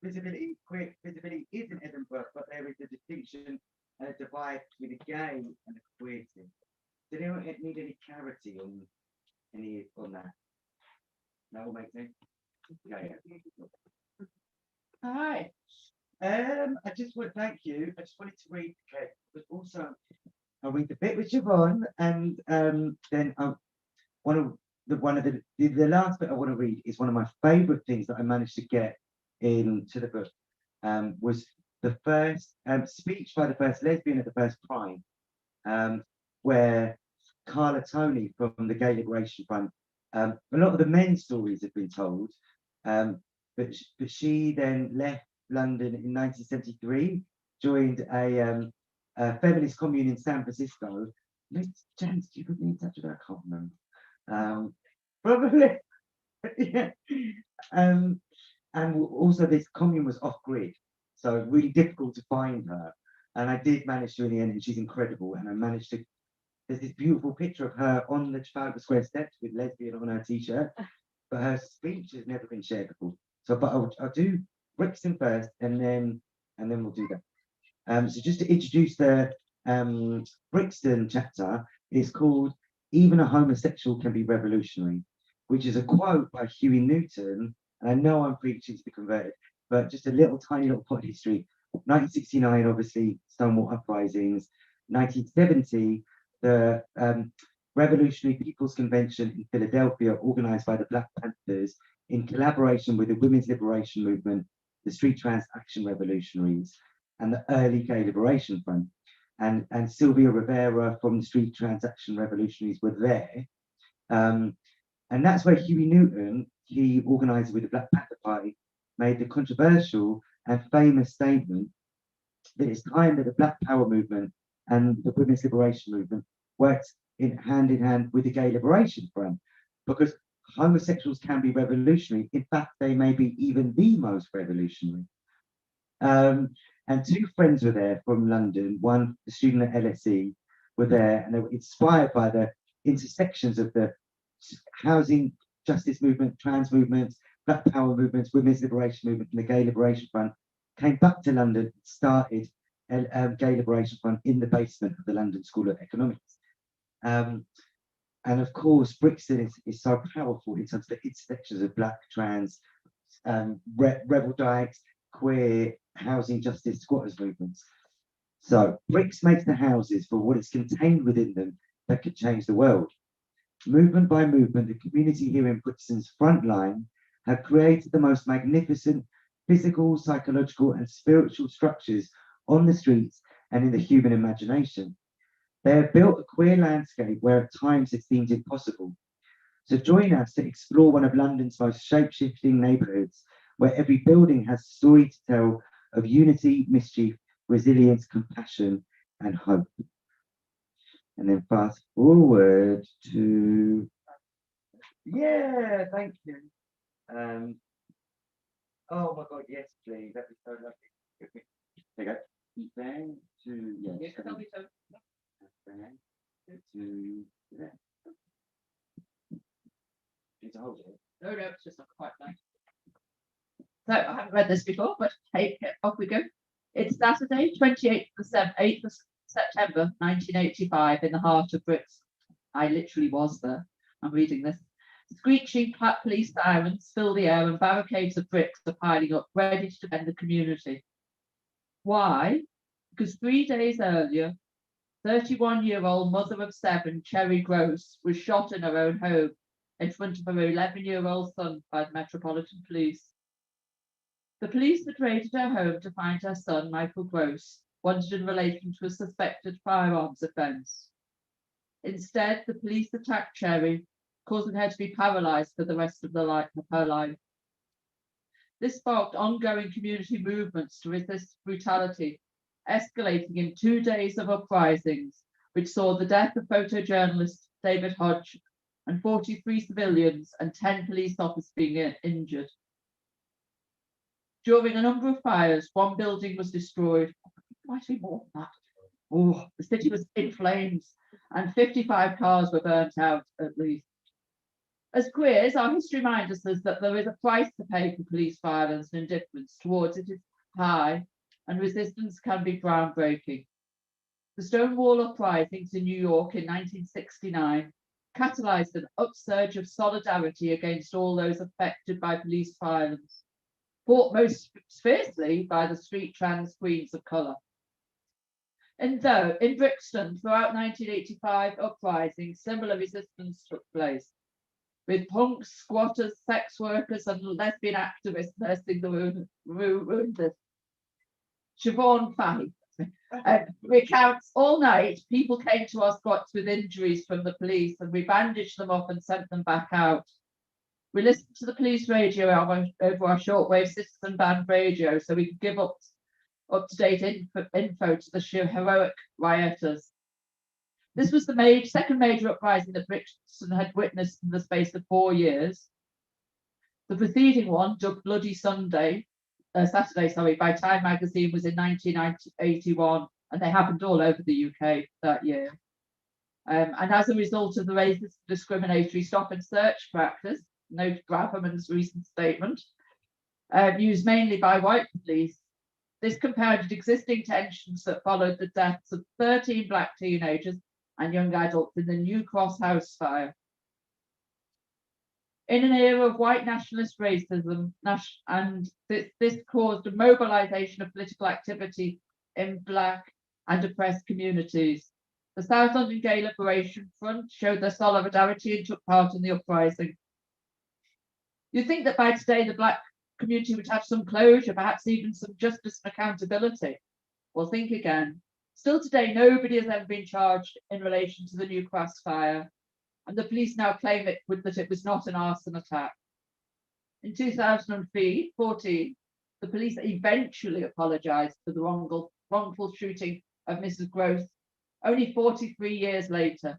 queer visibility is in Edinburgh, but there is a distinction and a divide between a gay and a queer scene. Does anyone need any clarity on that? That will make sense. Yeah. Hi. I just want to thank you. I just wanted to read, but also I'll read the bit with Siobhan, and then one of the last bit I want to read is one of my favourite things that I managed to get into the book. Was the first speech by the first lesbian at the first Pride, where Carla Tony from the Gay Liberation Front. A lot of the men's stories have been told, but she then left London in 1973, joined a feminist commune in San Francisco. James, do you put me in touch with her? I can't remember. Probably. Yeah. And also this commune was off grid, so really difficult to find her. And I did manage to in the end, and she's incredible. And I managed to. There's this beautiful picture of her on the Trafalgar Square steps with lesbian on her t-shirt, but her speech has never been shared before. So, but I'll do Brixton first, and then we'll do that. So just to introduce the Brixton chapter, it's called "Even a Homosexual Can Be Revolutionary," which is a quote by Huey Newton. And I know I'm preaching to the converted, but just a tiny little plot history. 1969, obviously, Stonewall uprisings. 1970, the Revolutionary People's Convention in Philadelphia, organized by the Black Panthers in collaboration with the Women's Liberation Movement, the Street Trans Action Revolutionaries, and the early Gay Liberation Front. And Sylvia Rivera from the Street Trans Action Revolutionaries were there. And that's where Huey Newton, he organized with the Black Panther Party, made the controversial and famous statement that it's time that the Black Power movement and the Women's Liberation Movement worked in hand with the Gay Liberation Front, because homosexuals can be revolutionary. In fact, they may be even the most revolutionary. And two friends were there from London. One, the student at LSE, were there, and they were inspired by the intersections of the housing justice movement, trans movements, Black Power movements, Women's Liberation Movement, and the Gay Liberation Front. Came back to London, started a Gay Liberation Front in the basement of the London School of Economics. And of course, Brixton is so powerful in terms of the intersections of Black, trans, rebel dykes, queer, housing justice, squatters movements. So bricks make the houses for what is contained within them that could change the world. Movement by movement, the community here in Brixton's front line have created the most magnificent physical, psychological, and spiritual structures on the streets and in the human imagination. They have built a queer landscape where at times it seems impossible. So join us to explore one of London's most shape-shifting neighbourhoods, where every building has a story to tell of unity, mischief, resilience, compassion, and hope. And then fast forward to, yeah, thank you. Oh my God, yes, please. That'd be so lovely. There you go. Then to, yes. To there. Need to hold it. No, it's just not quite nice. So I haven't read this before, but hey, off we go. It's Saturday, 8th of September 1985, in the heart of Brixton. I literally was there. I'm reading this. Screeching police sirens fill the air and barricades of bricks are piling up, ready to defend the community. Why? Because 3 days earlier, 31-year-old mother of 7, Cherry Gross, was shot in her own home in front of her 11-year-old son by the Metropolitan Police. The police had raided her home to find her son, Michael Gross, wanted in relation to a suspected firearms offence. Instead, the police attacked Cherry, causing her to be paralysed for the rest of her life. This sparked ongoing community movements to resist brutality, escalating in 2 days of uprisings, which saw the death of photojournalist David Hodge and 43 civilians and 10 police officers being injured. During a number of fires, one building was destroyed. Might be more than that. Oh, the city was in flames, and 55 cars were burnt out at least. As queers, our history reminds us that there is a price to pay for police violence, and indifference towards it is high, and resistance can be groundbreaking. The Stonewall uprisings in New York in 1969 catalysed an upsurge of solidarity against all those affected by police violence, fought most fiercely by the street trans queens of colour. And though in Brixton, throughout 1985 uprising, similar resistance took place, with punks, squatters, sex workers, and lesbian activists nursing the wounded. Siobhan Fahey recounts all night people came to our squats with injuries from the police, and we bandaged them up and sent them back out. We listened to the police radio over our shortwave citizen band radio so we could give up up-to-date info to the heroic rioters. This was the second major uprising that Brixton had witnessed in the space of 4 years. The preceding one, dubbed Bloody Saturday, by Time magazine, was in 1981, and they happened all over the UK that year. And as a result of the racist discriminatory stop and search practice, noted Braverman's recent statement, used mainly by white police, this compounded existing tensions that followed the deaths of 13 black teenagers and young adults in the New Cross house fire. In an era of white nationalist racism, and this caused a mobilization of political activity in black and oppressed communities. The South London Gay Liberation Front showed their solidarity and took part in the uprising. You'd think that by today the black community would have some closure, perhaps even some justice and accountability. Well, think again. Still today, nobody has ever been charged in relation to the New Cross fire, and the police now claim that it was not an arson attack. In 2014, the police eventually apologised for the wrongful shooting of Mrs. Gross, only 43 years later.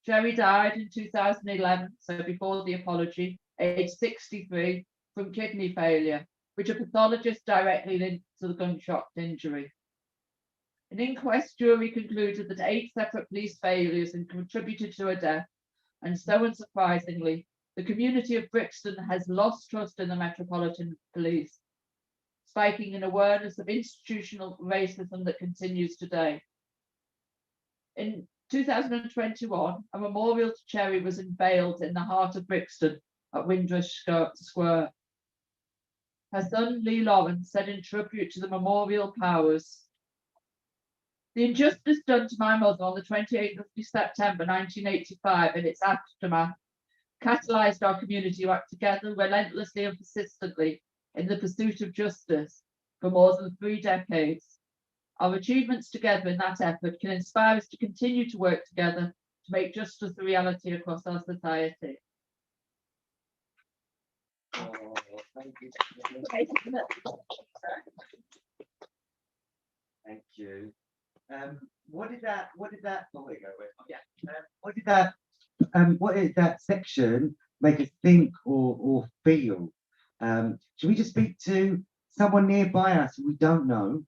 Jerry died in 2011, so before the apology, aged 63, from kidney failure, which a pathologist directly linked to the gunshot injury. An inquest jury concluded that 8 separate police failures had contributed to her death, and so unsurprisingly, the community of Brixton has lost trust in the Metropolitan Police, spiking an awareness of institutional racism that continues today. In 2021, a memorial to Cherry was unveiled in the heart of Brixton at Windrush Square. Her son, Lee Lawrence, said in tribute to the memorial powers, "The injustice done to my mother on the 28th of September 1985 and its aftermath catalysed our community to act together relentlessly and persistently in the pursuit of justice for more than 3 decades. Our achievements together in that effort can inspire us to continue to work together to make justice a reality across our society." Oh, thank you. Thank you. What did that, oh, there you go, what did that section make us think or feel? Should we just speak to someone nearby us who we don't know,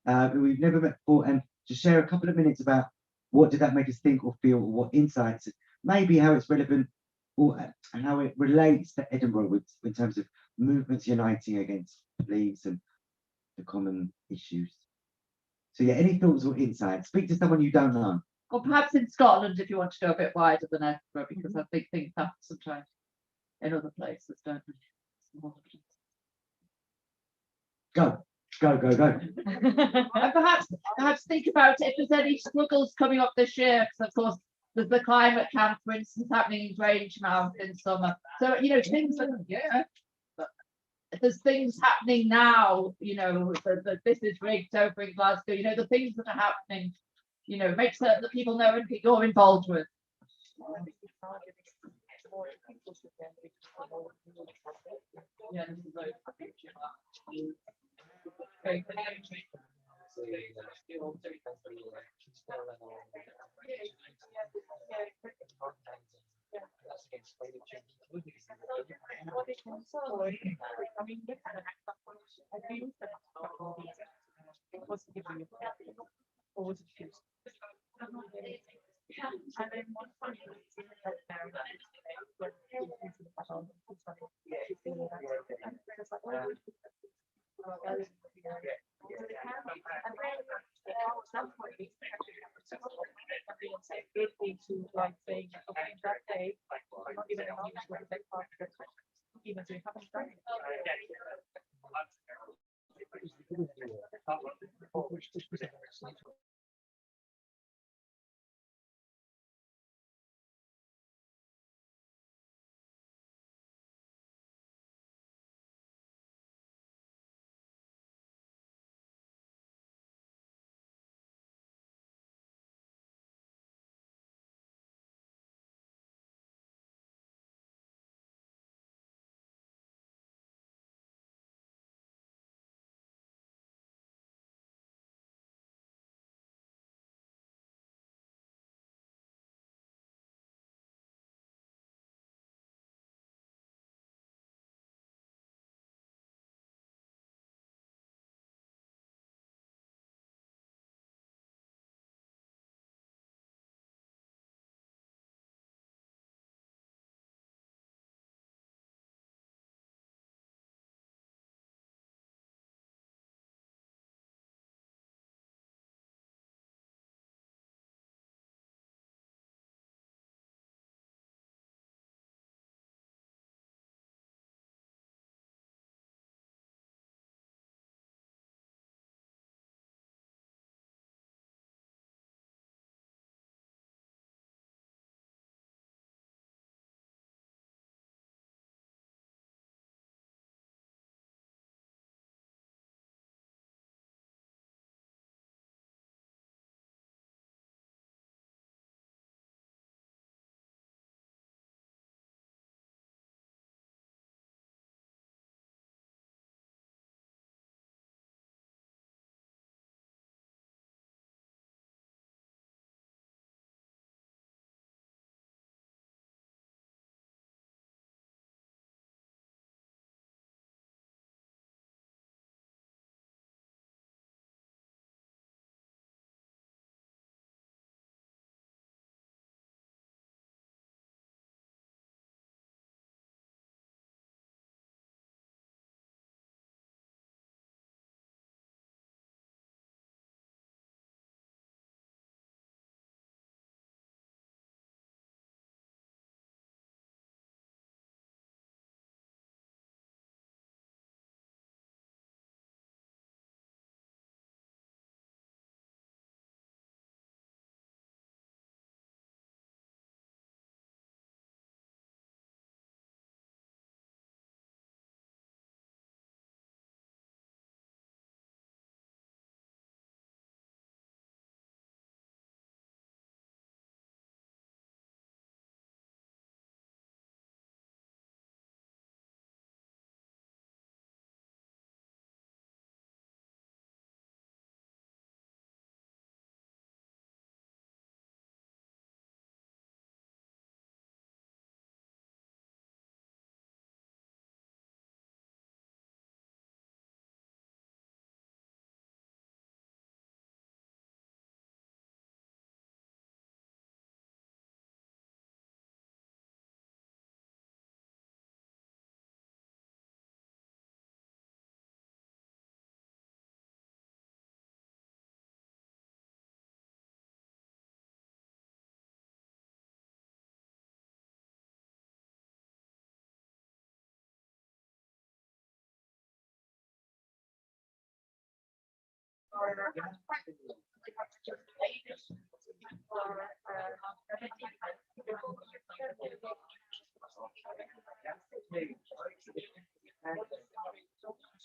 who we've never met before, and just share a couple of minutes about what did that make us think or feel, or what insights, maybe how it's relevant, or and how it relates to Edinburgh in terms of movements uniting against police and the common issues. So yeah, any thoughts or insights? Speak to someone you don't know. Or perhaps in Scotland, if you want to go a bit wider than Edinburgh, because I think things happen sometimes in other places, don't they? Go. And perhaps think about if there's any struggles coming up this year, because of course there's the climate camp, for instance, happening in Grangemouth in summer. So things like there's things happening now. This is rigged over in Glasgow. The things that are happening. Make certain that people know and you're involved with. Yeah,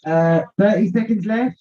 Uh, 30 seconds left.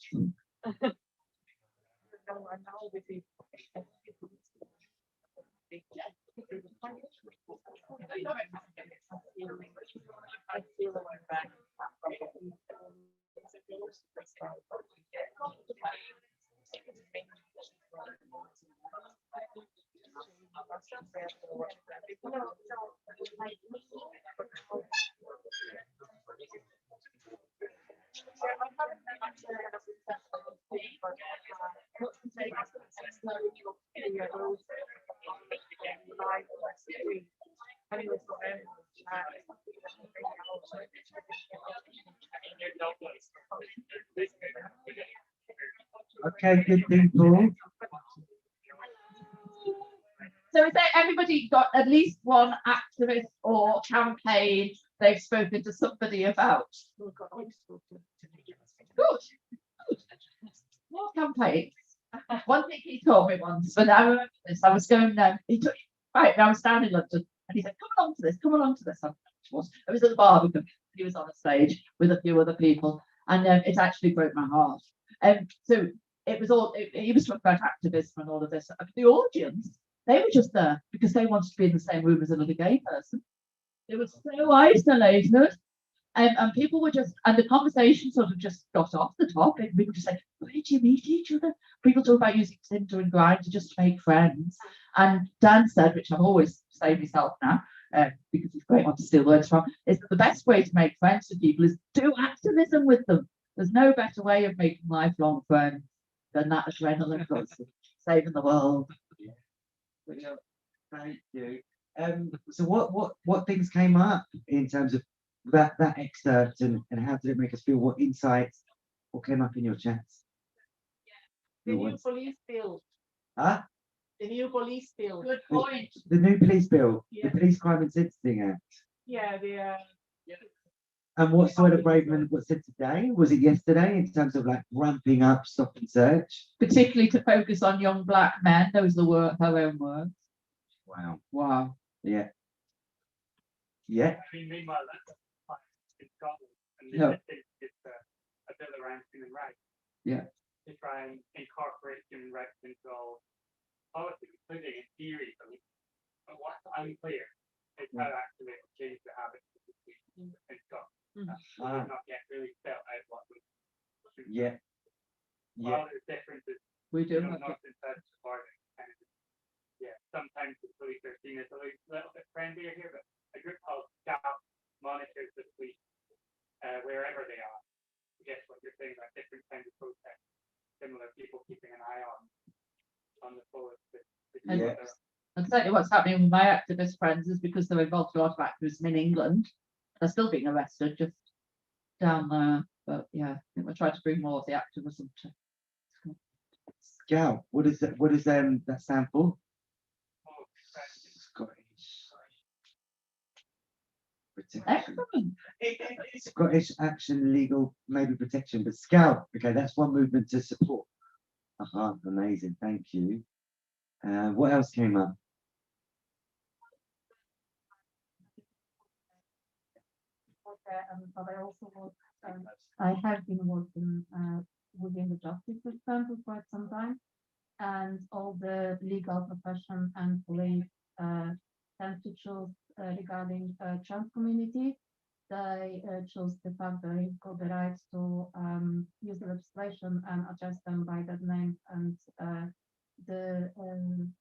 Okay, good people. So is there everybody got at least one activist or campaign they've spoken to somebody about? Good. Good. More campaigns. One thing he told me once, when I remember this, I was going he took right, I was down in London and he said, come along to this, come along to this. It was at the Barbican. He was on a stage with a few other people, and it actually broke my heart. So it was all he was talking about activism and all of this. The audience, they were just there because they wanted to be in the same room as another gay person. It was so isolated. And people were just, and the conversation sort of just got off the top. And people just say, where did you meet each other? People talk about using Tinder and Grindr just to make friends. And Dan said, which I've always say myself now, because it's a great one to steal words from, is that the best way to make friends with people is do activism with them. There's no better way of making lifelong friends than that adrenaline rush of saving the world. Thank you. So what things came up in terms of that excerpt and how did it make us feel? What insights? What came up in your chats? The new police bill. Huh? The new police bill. Good point. The new police bill, Yeah. the Police Crime and Sentencing Act. Yeah, And what sort of Braverman was said today? Was it yesterday in terms of like ramping up stop and search? Particularly to focus on young black men. Those are her own words. Wow. Wow. Yeah. Yeah. I mean, meanwhile, that's in Scotland, and Yeah. it's a bill around human rights. Yeah. To try and incorporate human rights into all policy, including in theory. But what's unclear is how actually it will change the habits of the people in Scotland. We've not yet really spelled out what we should. Yeah. While there's differences, We do. north and south of the border. And yeah, sometimes the police are seen as a little bit friendlier here, but a group called SCAP monitors the police wherever they are. I guess what you're saying about different kinds of protests, similar people keeping an eye on the forest. Yeah. And certainly what's happening with my activist friends is because they're involved in a lot of activism in England. They're still being arrested just down there. But yeah, I think we're trying to bring more of the activism to Scout. What is that? What is that stand for? Scottish Protection. excellent. Scottish Action Legal maybe Protection, but Scout. Okay, that's one movement to support. Amazing. Thank you. What else came up? But I also work, I have been working within the justice system for quite some time, and all the legal profession and police tend to choose regarding trans community. They choose the fact that they've got the right to use the legislation and adjust them by that name and the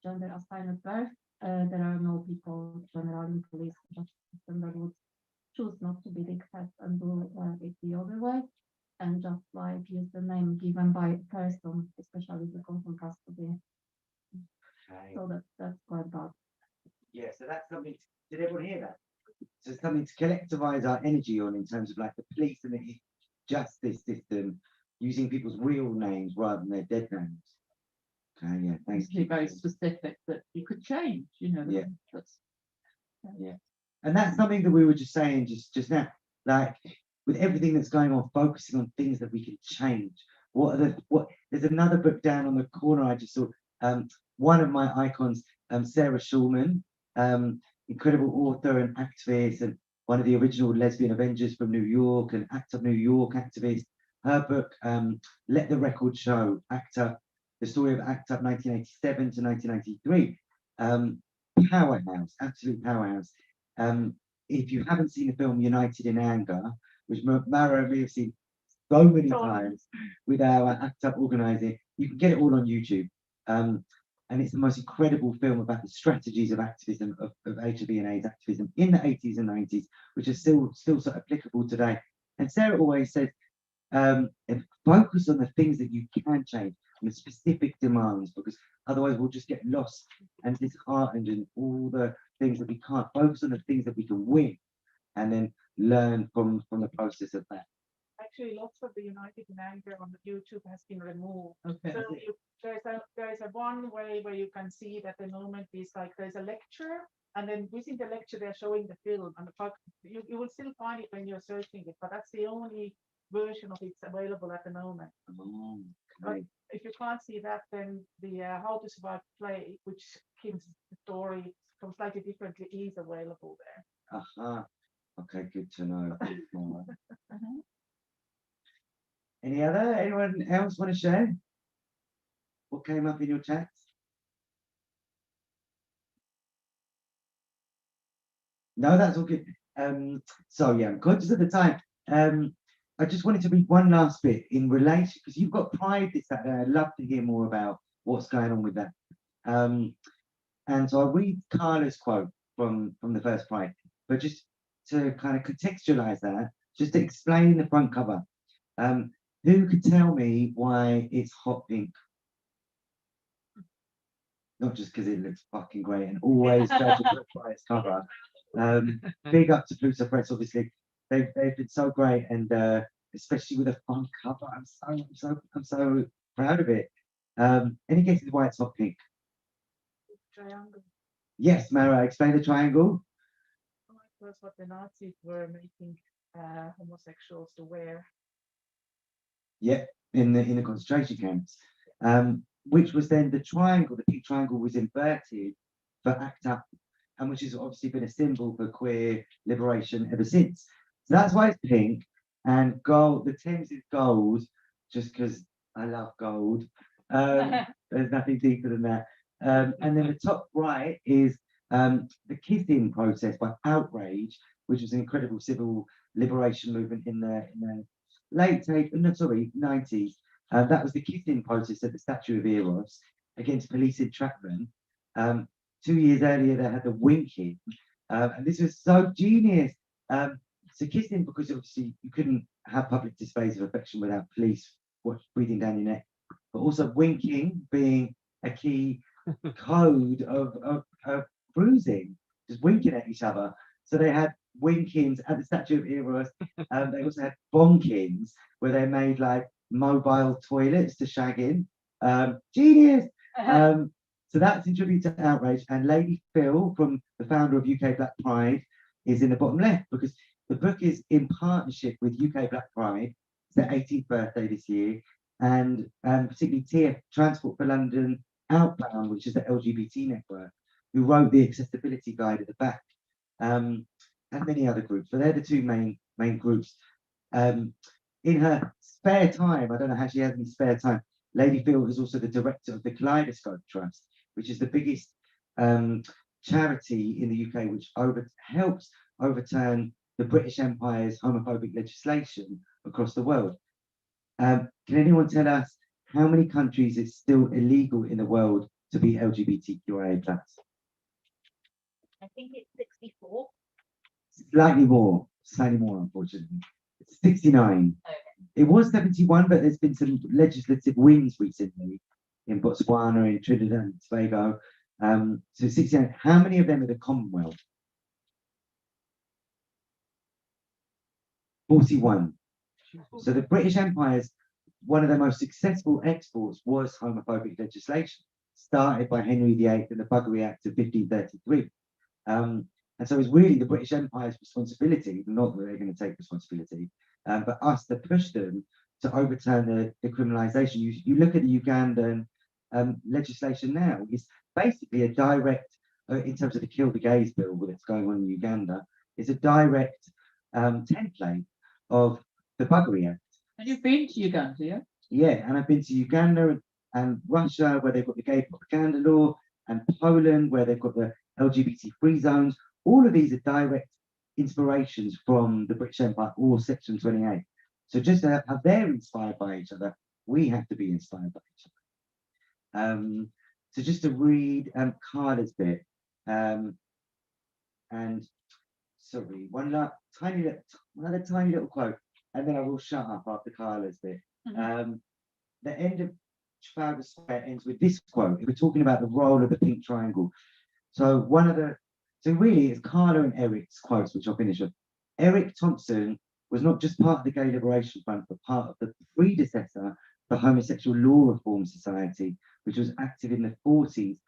gender assigned at birth. There are no people generally in police justice system that would choose not to be the head and do it the other way, and just like use the name given by a person, especially if it comes from custody. Okay. So that's quite bad. Yeah, so that's something. Did everyone hear that? So something to collectivize our energy on in terms of like the police and the justice system using people's real names rather than their dead names. Okay, yeah, thank Be you. very specific that you could change, Yeah. That's And that's something that we were just saying just now, like with everything that's going on, focusing on things that we can change There's another book down on the corner I just saw. One of my icons, Sarah Schulman, incredible author and activist, and one of the original lesbian Avengers from New York, and ACT UP New York activist. Her book, Let the Record Show, ACT UP, the story of ACT UP 1987 to 1993. Powerhouse, absolute powerhouse. If you haven't seen the film United in Anger, which Mara and me have seen so many times with our ACT UP organising, you can get it all on YouTube. And it's the most incredible film about the strategies of activism, of HIV and AIDS activism in the 80s and 90s, which are still so applicable today. And Sarah always said, focus on the things that you can change, on the specific demands, because otherwise we'll just get lost and disheartened in all the things that we can't. Focus on the things that we can win, and then learn from the process of that. Actually, lots of the United in Anger on the YouTube has been removed. Okay. So there's a one way where you can see that the moment is like there's a lecture, and then within the lecture they're showing the film, and you will still find it when you're searching it, but that's the only version of it's available at the moment. But if you can't see that, then the How to Survive Play, which gives the story from slightly differently, is available there. Okay, good to know. Anyone else want to share what came up in your chats? No, that's all good. So yeah, I'm conscious of the time. I just wanted to read one last bit in relation, because you've got Pride this Saturday. I'd love to hear more about what's going on with that. And so I'll read Carla's quote from the first Pride, but just to kind of contextualize that, just to explain the front cover. Who could tell me why it's hot pink? Not just because it looks fucking great and always judged by its cover. Big up to Pluto Press, obviously. They've been so great, and especially with a fun cover. I'm so proud of it. Any guesses why it's hot pink? Triangle. Yes, Mara, explain the triangle. That's what the Nazis were making homosexuals to wear. Yeah, in the concentration camps, which was then the triangle. The pink triangle was inverted for ACT UP, and which has obviously been a symbol for queer liberation ever since. So that's why it's pink, and gold. The Thames is gold, just because I love gold. There's nothing deeper than that. And then the top right is the kissing protest by Outrage, which was an incredible civil liberation movement in the late 90s. That was the kissing protest at the statue of Eros against police entrapment. 2 years earlier, they had the Winkins, and this was so genius. So kissing, because obviously you couldn't have public displays of affection without police breathing down your neck, but also winking being a key code of bruising, just winking at each other. So they had Winkins at the statue of Eros. They also had Bonkins, where they made like mobile toilets to shag in. Genius. So that's in tribute to Outrage. And Lady Phil, from the founder of UK Black Pride, is in the bottom left, because the book is in partnership with UK Black Pride. It's their 18th birthday this year, and particularly TF Transport for London Outbound, which is the LGBT network, who wrote the accessibility guide at the back, and many other groups. So they're the two main groups. In her spare time, I don't know how she has any spare time, Lady Phil is also the director of the Kaleidoscope Trust, which is the biggest charity in the UK, which helps overturn the British Empire's homophobic legislation across the world. Can anyone tell us how many countries it's still illegal in the world to be LGBTQIA+? I think it's 64. Slightly more, unfortunately. It's 69. Okay. It was 71, but there's been some legislative wins recently in Botswana, in Trinidad and Tobago. So 69. How many of them are the Commonwealth? 41. So the British Empire's one of their most successful exports was homophobic legislation, started by Henry VIII in the Buggery Act of 1533. And so it's really the British Empire's responsibility, not that they're going to take responsibility, but us to push them to overturn the criminalisation. You look at the Ugandan legislation now, it's basically a direct, in terms of the Kill the Gays bill that's going on in Uganda, it's a direct template of the Buggery Act. And you've been to Uganda, yeah? Yeah, and I've been to Uganda and Russia, where they've got the gay propaganda law, and Poland, where they've got the LGBT free zones. All of these are direct inspirations from the British Empire or Section 28. So just how they're inspired by each other, we have to be inspired by each other. So just to read Carla's bit, and sorry, another tiny little quote, and then I will shut up after Carla's bit. The end of Trafalgar Square ends with this quote. We're talking about the role of the pink triangle. So really it's Carla and Eric's quotes, which I'll finish with. Eric Thompson was not just part of the Gay Liberation Front, but part of the predecessor, the Homosexual Law Reform Society, which was active in the 40s.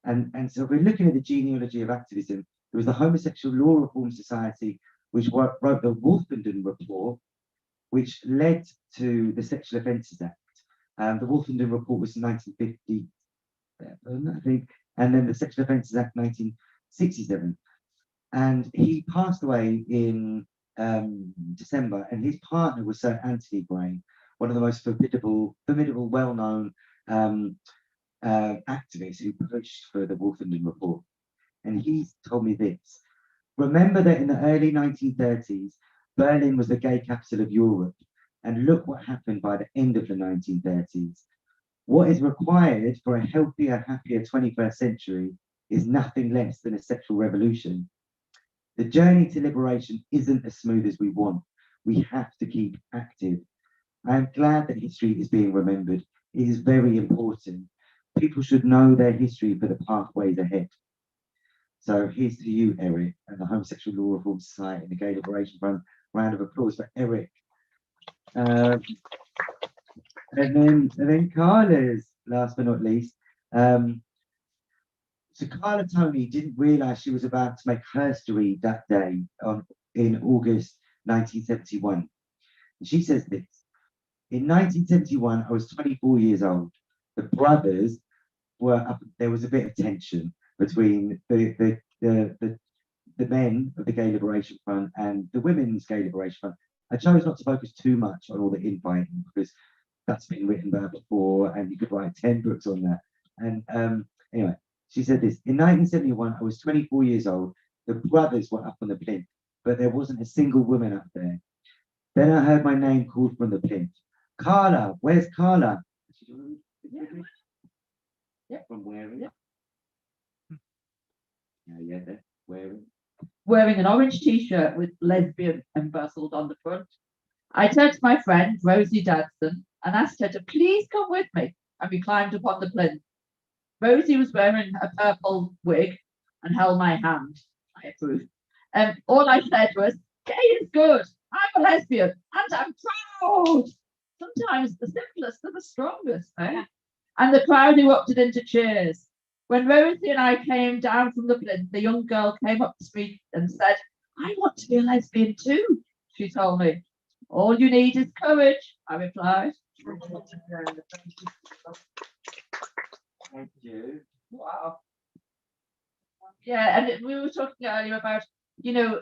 And so we're looking at the genealogy of activism. It was the Homosexual Law Reform Society, which wrote the Wolfenden Report, which led to the Sexual Offences Act. The Wolfenden Report was 1950, I think, and then the Sexual Offences Act 1967. And he passed away in December, and his partner was Sir Anthony Gray, one of the most formidable, well-known activists who pushed for the Wolfenden Report. And he told me this: remember that in the early 1930s, Berlin was the gay capital of Europe, and look what happened by the end of the 1930s. What is required for a healthier, happier 21st century is nothing less than a sexual revolution. The journey to liberation isn't as smooth as we want. We have to keep active. I am glad that history is being remembered. It is very important. People should know their history for the pathways ahead. So here's to you, Eric, and the Homosexual Law Reform Society and the Gay Liberation Front. Round of applause for Eric. And then Carla's, last but not least. So Carla Tony didn't realise she was about to make history that day in August 1971. And she says this: in 1971, I was 24 years old. The brothers were up, there was a bit of tension between the men of the Gay Liberation Front and the Women's Gay Liberation Front. I chose not to focus too much on all the infighting because that's been written about before, and you could write 10 books on that. And anyway, she said this: in 1971, I was 24 years old. The brothers were up on the plinth, but there wasn't a single woman up there. Then I heard my name called from the plinth. Carla, where's Carla? Yeah. From wearing. Yeah. Yeah, there, wearing. Wearing an orange t-shirt with lesbian embossed on the front. I turned to my friend, Rosie Dadson, and asked her to please come with me, and we climbed upon the plinth. Rosie was wearing a purple wig and held my hand. I approved. All I said was, gay is good. I'm a lesbian, and I'm proud. Sometimes the simplest are the strongest, eh? And the crowd erupted into cheers. When Rosie and I came down from the plinth, the young girl came up to me and said, I want to be a lesbian too, she told me. All you need is courage, I replied. Thank you. Wow. Yeah, and we were talking earlier about, you know,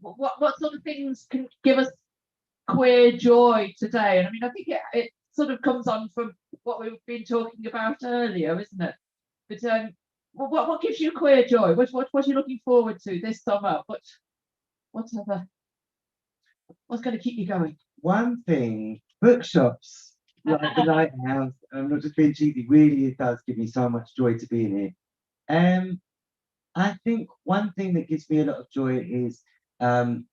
what sort of things can give us queer joy today. And I mean, I think it sort of comes on from what we've been talking about earlier, isn't it? But what gives you queer joy? What are you looking forward to this summer? What's going to keep you going? One thing, bookshops like the Lighthouse. I'm not just being cheeky. Really, it does give me so much joy to be in here. I think one thing that gives me a lot of joy is so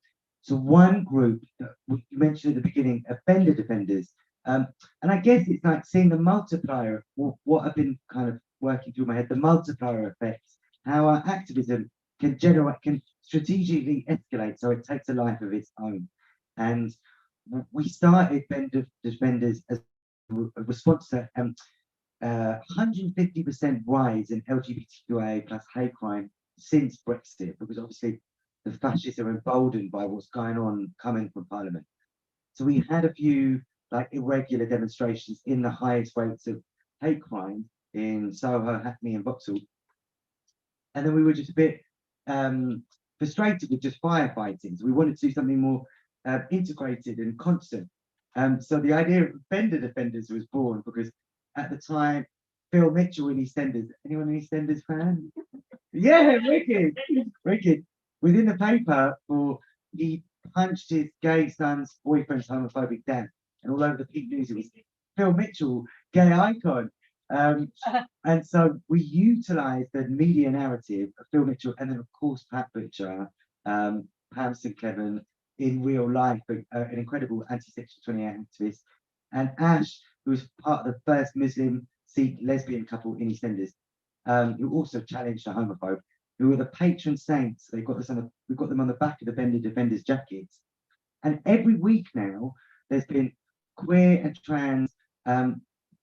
one group that you mentioned at the beginning, offender defenders. And I guess it's like seeing the multiplier of what I've been kind of working through my head, the multiplier effects, how our activism can strategically escalate so it takes a life of its own. And we started Offender Defenders as a response to 150% rise in LGBTQIA plus hate crime since Brexit, because obviously the fascists are emboldened by what's going on coming from Parliament. So we had a few like irregular demonstrations in the highest rates of hate crime in Soho, Hackney, and Vauxhall. And then we were just a bit frustrated with just firefighting. So we wanted to do something more integrated and constant. So the idea of offender defenders was born because at the time, Phil Mitchell in EastEnders, anyone an EastEnders fan? Yeah, wicked, wicked. Was in the paper for he punched his gay son's boyfriend's homophobic dad, and all over the Pink News it was Phil Mitchell, gay icon. And so we utilised the media narrative of Phil Mitchell, and then of course Pat Butcher, Pam St. Clement in real life, an incredible anti-Section 28 activist, and Ash, who was part of the first Muslim Sikh lesbian couple in EastEnders, who also challenged a homophobe, who were the patron saints. We've got them on the back of the Bender Defenders jackets. And every week now, there's been queer and trans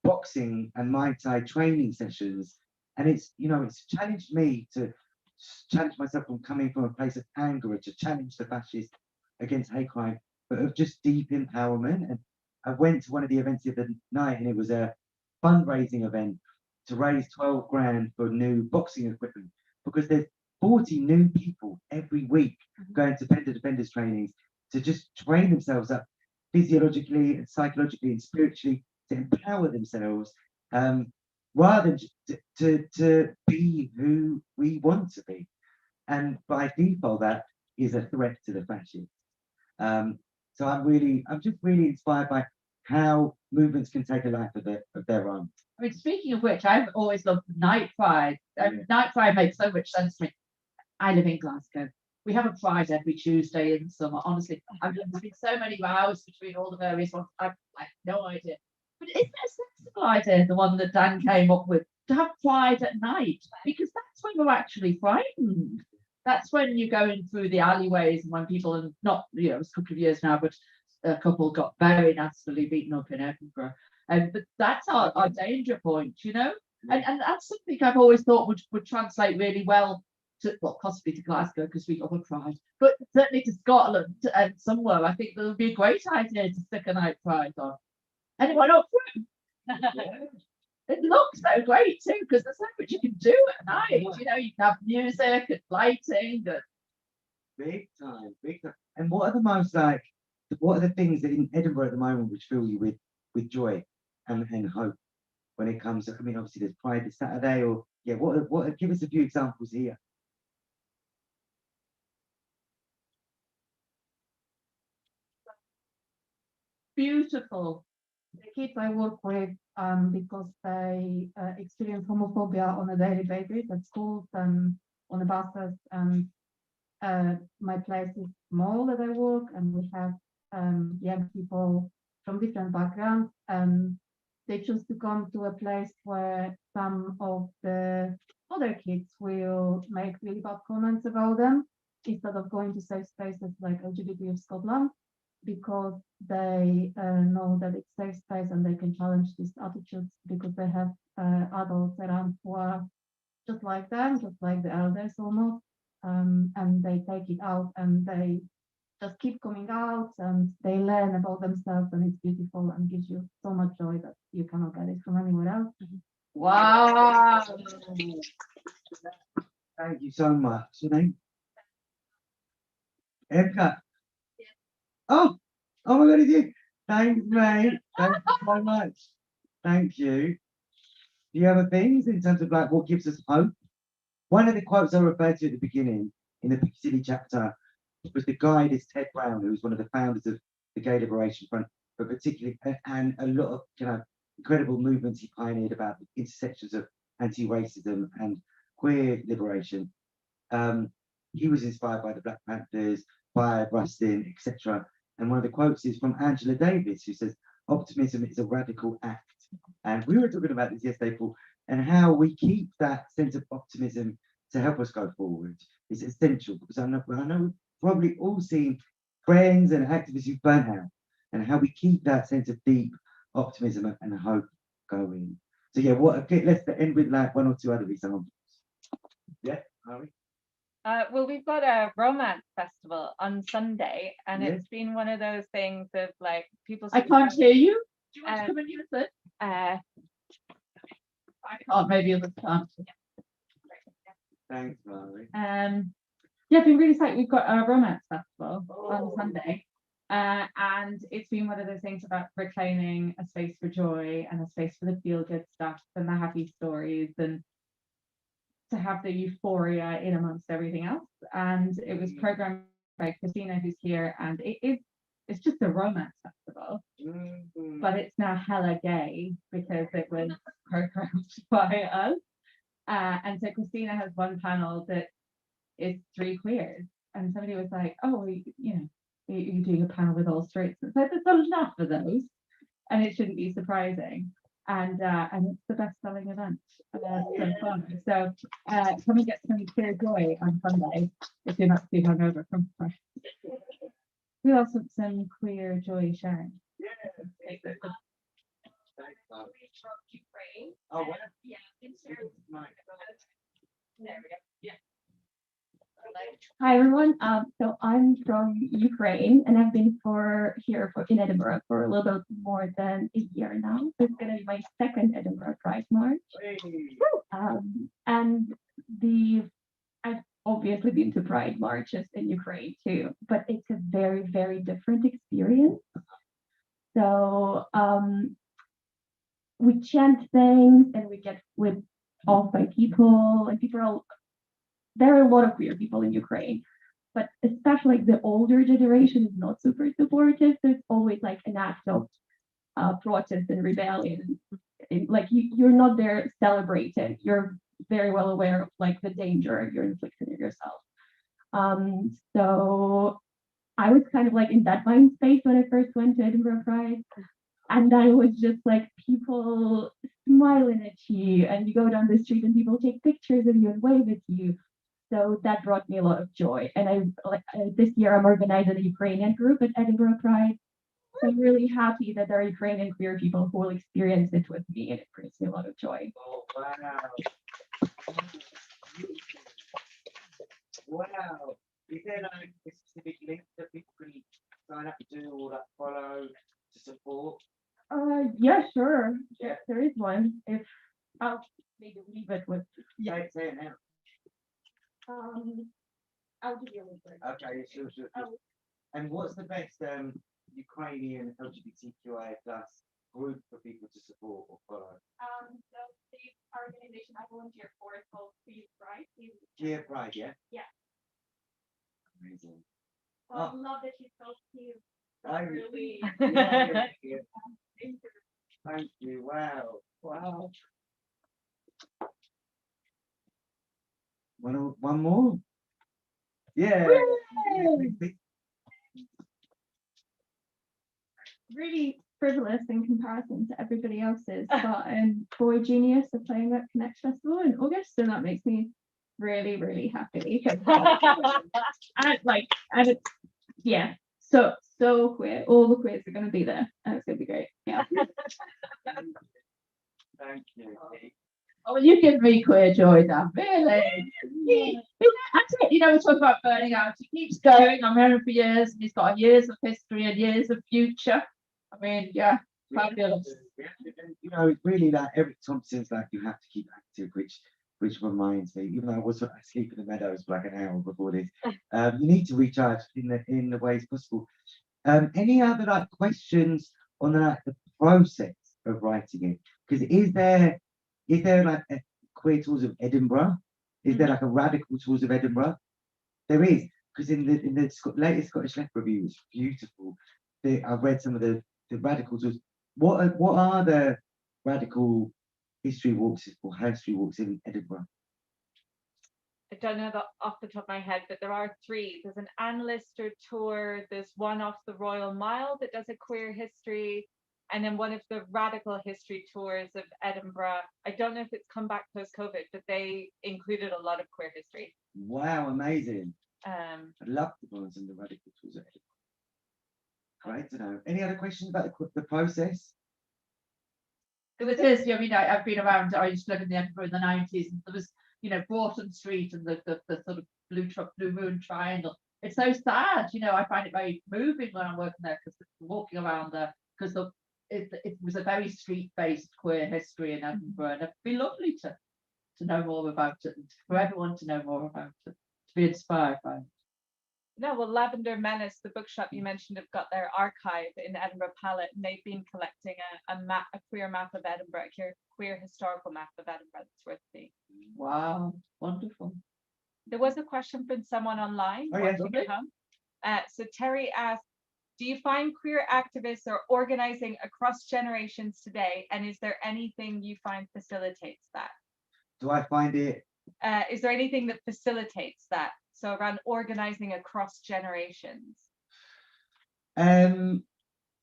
boxing and Muay Thai training sessions. And it's challenged me to challenge myself from coming from a place of anger, to challenge the fascists against hate crime, but of just deep empowerment. And I went to one of the events the other night, and it was a fundraising event to raise 12 grand for new boxing equipment, because there's 40 new people every week going to Bender Defenders trainings to just train themselves up physiologically and psychologically and spiritually to empower themselves, rather than to be who we want to be. And by default, that is a threat to the fascists. So I'm just really inspired by how movements can take a life of their own. I mean, speaking of which, I've always loved Night Pride. Night Pride makes so much sense to me. I live in Glasgow. We have a pride every Tuesday in summer. Honestly, there's been so many rows between all the various ones. I have no idea. But isn't it a sensible idea, the one that Dan came up with, to have pride at night? Because that's when we're actually frightened. That's when you're going through the alleyways, and when people are not, it's a couple of years now, but a couple got very nastily beaten up in Edinburgh. But that's our danger point, And that's something I've always thought would translate really well to, possibly to Glasgow, because we got a pride, but certainly to Scotland and somewhere. I think that would be a great idea to stick a night pride on. Anyone up for it? It looks so great too, because there's so much you can do at night. You can have music and lighting. Big time, big time. And what are the things that in Edinburgh at the moment which fill you with joy and hope when it comes to, obviously there's Pride this Saturday, or what give us a few examples here. Beautiful. The kids I work with, because they experience homophobia on a daily basis at schools and on the buses, and my place is small that I work, and we have young people from different backgrounds, and they choose to come to a place where some of the other kids will make really bad comments about them, instead of going to safe spaces like LGBT of Scotland, because they know that it's safe space and they can challenge these attitudes, because they have adults around who are just like them, just like the elders almost, and they take it out, and they just keep coming out, and they learn about themselves, and it's beautiful and gives you so much joy that you cannot get it from anywhere else. Wow. Thank you so much. Your name? Erica. Oh my God, it's you. Thanks, mate. Thank you so much. Thank you. Do you have a things in terms of what gives us hope? One of the quotes I referred to at the beginning in the Piccadilly chapter was the guide is Ted Brown, who was one of the founders of the Gay Liberation Front, but particularly, and a lot of incredible movements he pioneered about the intersections of anti-racism and queer liberation. He was inspired by the Black Panthers, by Rustin, etc. And one of the quotes is from Angela Davis, who says, "Optimism is a radical act." And we were talking about this yesterday, Paul, and how we keep that sense of optimism to help us go forward is essential, because I know we've probably all seen friends and activists who've burnt out, and how we keep that sense of deep optimism and hope going. So let's end with one or two other examples. Yeah, Harry? Well, we've got a romance festival on Sunday, and Yeah. it's been one of those things of like people. I can't hear you. Do you want to Uh, come and use it? Uh, I can't, maybe others can't. Thanks, Mary. Yeah, it's been really exciting. We've got a romance festival on Sunday. And it's been one of those things about reclaiming a space for joy and a space for the feel good stuff and the happy stories and to have the euphoria in amongst everything else. And it was programmed by Christina, who's here, and it's just a romance festival, but it's now hella gay because it was programmed by us. And so Christina has one panel that is 3 queers, and somebody was like, "Oh, you're doing a panel with all straights." It's like there's enough of those, and it shouldn't be surprising. And it's the best-selling event so far. So come and get some queer joy on Sunday if you're not too hungover from. We also have some queer joy sharing. Thanks, Mary. Ukraine. Oh, wow. Yeah, in Sarah. There we go. Yeah. Hi everyone. So I'm from Ukraine and I've been in Edinburgh for a little bit more than a year now. So it's gonna be my second Edinburgh Pride March. And I've obviously been to Pride marches in Ukraine too, but it's a very, very different experience. So we chant things and we get whipped off by people, and there are a lot of queer people in Ukraine, but especially like the older generation is not super supportive. So it's always like an act of protest and rebellion. Like you're not there celebrating. You're very well aware of like the danger you're inflicting on yourself. So I was kind of like in that mind space when I first went to Edinburgh Pride. And I was just like people smiling at you, and you go down the street and people take pictures of you and wave at you. So that brought me a lot of joy. And this year I'm organizing a Ukrainian group at Edinburgh Pride. So I'm really happy that there are Ukrainian queer people who will experience it with me, and it brings me a lot of joy. Oh, wow. Wow. Is there like a specific link that people can sign up to or like follow to support? Yeah, sure. Yeah, there is one. If I'll maybe leave it with Say it now. I'll give you a link. Okay, sure. Oh. And what's the best Ukrainian LGBTQI plus group for people to support or follow? So the organization I volunteer for is called Queer Pride. Queer Pride, yeah? Yeah. Amazing. I love that you so cute. I Really. Yeah. Thank you. Wow. Wow. One more? Yeah. Really frivolous in comparison to everybody else's, but Boy Genius are playing at Connect Festival in August, so that makes me really, really happy. And it's so queer. All the queers are going to be there, and it's going to be great. Yeah. Thank you. Oh, well, you give me queer joy, Dan. Really? Actually, we talk about burning out. He keeps going. I've known him for years, and he's got years of history and years of future. I mean, yeah, fabulous. It's really like every Thompson's like you have to keep active, which reminds me, even though I was asleep in the meadows for like an hour before this, you need to recharge in the ways possible. Any other like questions on the process of writing it? Because is there like a queer tours of Edinburgh? Is there like a radical tours of Edinburgh? There is, because in the latest Scottish Left Review, it's beautiful. I've read some of the radical tours. What are the radical history walks or history walks in Edinburgh? I don't know that off the top of my head, but there are 3. There's an Anne Lister tour, there's one off the Royal Mile that does a queer history, and then one of the radical history tours of Edinburgh. I don't know if it's come back post-COVID, but they included a lot of queer history. Wow, amazing. I'd love to go on some of the radical tours of Edinburgh. Great to know. Any other questions about the process? Because it is, I've been around, I used to live in the Edinburgh in the 90s, and there was, Broughton Street and the sort of blue moon triangle. It's so sad, you know. I find it very moving when I'm working there, because walking around there, because it was a very street-based queer history in Edinburgh, and it'd be lovely to know more about it, and for everyone to know more about it, to be inspired by it. No, well, Lavender Menace, the bookshop you mentioned, have got their archive in Edinburgh Palette, and they've been collecting a queer map of Edinburgh, a queer historical map of Edinburgh that's worth seeing. Wow, wonderful. There was a question from someone online. Oh, yeah, watching lovely. at home. So Terry asked, do you find queer activists are organizing across generations today? And is there anything you find facilitates that? Do I find it? Is there anything that facilitates that? So around organizing across generations. Do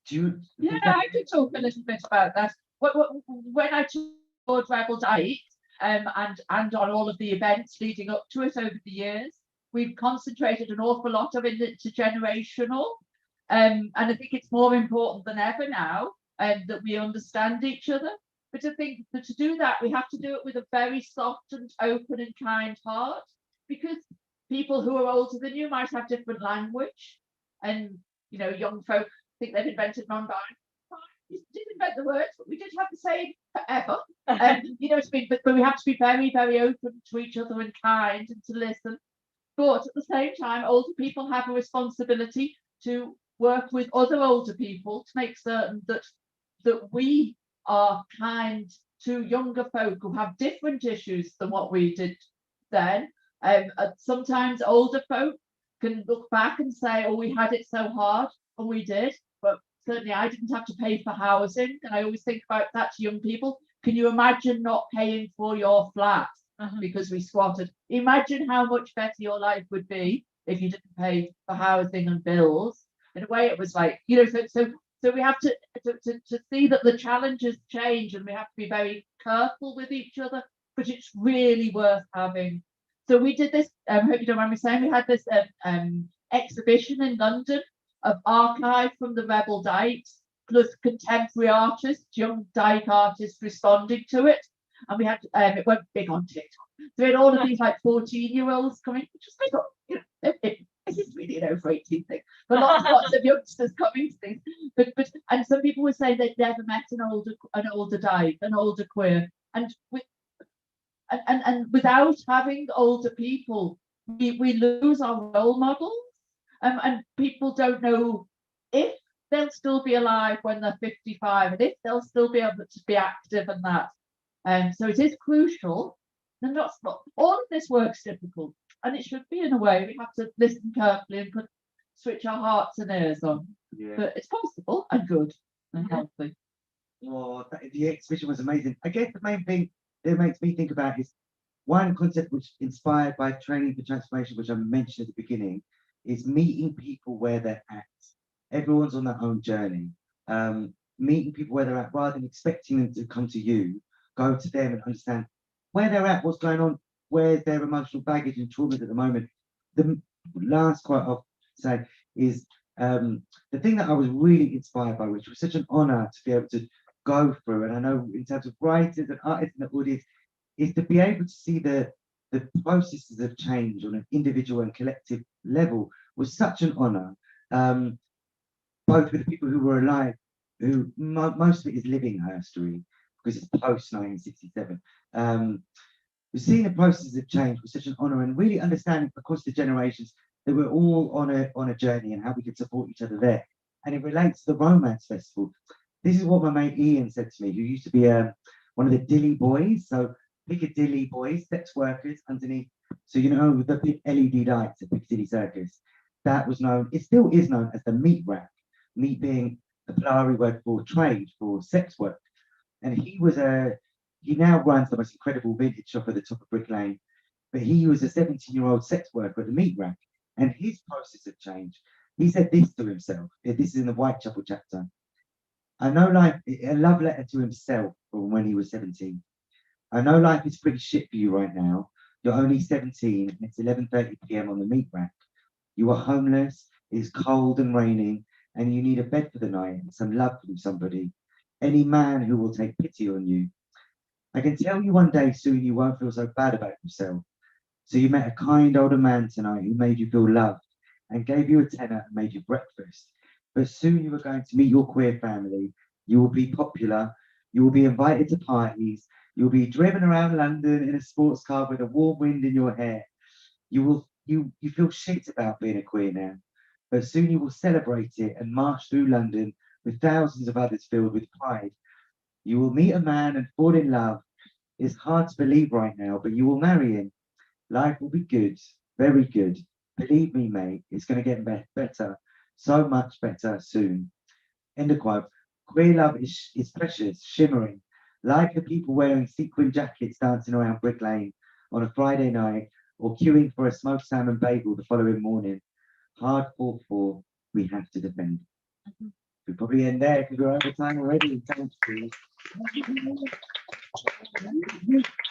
you? Yeah, I could talk a little bit about that. When I toured Rebel Diet, and on all of the events leading up to it over the years, we've concentrated an awful lot of it intergenerational. And I think it's more important than ever now that we understand each other. But I think that to do that, we have to do it with a very soft and open and kind heart, because people who are older than you might have different language, and you know, young folk think they've invented non-binary. We didn't invent the words, but we did have the same forever. You know what I mean? But we have to be very, very open to each other and kind, and to listen. But at the same time, older people have a responsibility to work with other older people to make certain that we are kind to younger folk who have different issues than what we did then. Sometimes older folk can look back and say, oh, we had it so hard, and we did, but certainly I didn't have to pay for housing. And I always think about that to young people. Can you imagine not paying for your flat because we squatted? Imagine how much better your life would be if you didn't pay for housing and bills. In a way, it was like, you know, so we have to see that the challenges change, and we have to be very careful with each other, but it's really worth having. So we did this, I hope you don't mind me saying, we had this exhibition in London of archive from the Rebel Diet, plus contemporary artists, young dyke artists responding to it. And we had, it went big on TikTok. So we had all of these like 14-year-olds coming, which was like, you know, this is really an over 18 thing, but lots of youngsters coming to things. But and some people were saying they'd never met an older dyke, an older queer. And without having older people, we lose our role models, and people don't know if they'll still be alive when they're 55, and if they'll still be able to be active and that. So it is crucial, and not all of this work's difficult, and it should be in a way. We have to listen carefully and switch our hearts and ears on. Yeah. But it's possible and good and healthy. Oh, the exhibition was amazing. I guess the main thing that makes me think about is one concept which inspired by Training for Transformation, which I mentioned at the beginning, is meeting people where they're at. Everyone's on their own journey. Meeting people where they're at, rather than expecting them to come to you, go to them and understand where they're at, what's going on, where's their emotional baggage and traumas at the moment. The last quote I'll say is the thing that I was really inspired by, which was such an honor to be able to go through, and I know in terms of writers and artists in the audience, is to be able to see the processes of change on an individual and collective level was such an honor. Both with the people who were alive, who most of it is living history because it's post 1967. Seeing the processes of change was such an honor, and really understanding across the generations that we're all on a journey and how we can support each other there. And it relates to the Romance Festival. This is what my mate Ian said to me, who used to be one of the Dilly boys. So Piccadilly boys, sex workers underneath. So you know the big LED lights at Piccadilly Circus. That was known, it still is known as the meat rack. Meat being the Polari word for trade, for sex work. And he now runs the most incredible vintage shop at the top of Brick Lane. But he was a 17-year-old sex worker at the meat rack. And his process of change, he said this to himself. This is in the Whitechapel chapter. I know life, a love letter to himself from when he was 17. I know life is pretty shit for you right now. You're only 17 and it's 11:30 p.m. on the meat rack. You are homeless, it's cold and raining, and you need a bed for the night and some love from somebody. Any man who will take pity on you. I can tell you one day soon you won't feel so bad about yourself. So you met a kind older man tonight who made you feel loved and gave you a tenner and made you breakfast. But soon you are going to meet your queer family. You will be popular. You will be invited to parties. You'll be driven around London in a sports car with a warm wind in your hair. You feel shit about being a queer now, but soon you will celebrate it and march through London with thousands of others filled with pride. You will meet a man and fall in love. It's hard to believe right now, but you will marry him. Life will be good, very good. Believe me, mate, it's going to get better, so much better soon. End of quote. Queer love is precious, shimmering, like the people wearing sequin jackets dancing around Brick Lane on a Friday night or queuing for a smoked salmon bagel the following morning. Hard fought for, we have to defend. We'll probably end there because we're over time already. Thank you.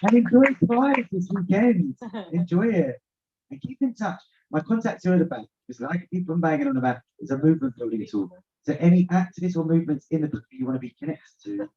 And enjoy Pride this weekend. Enjoy it. And keep in touch. My contacts are at the back. Just like people I'm banging on the back, it's a movement building tool. So any activists or movements in the book that you want to be connected to,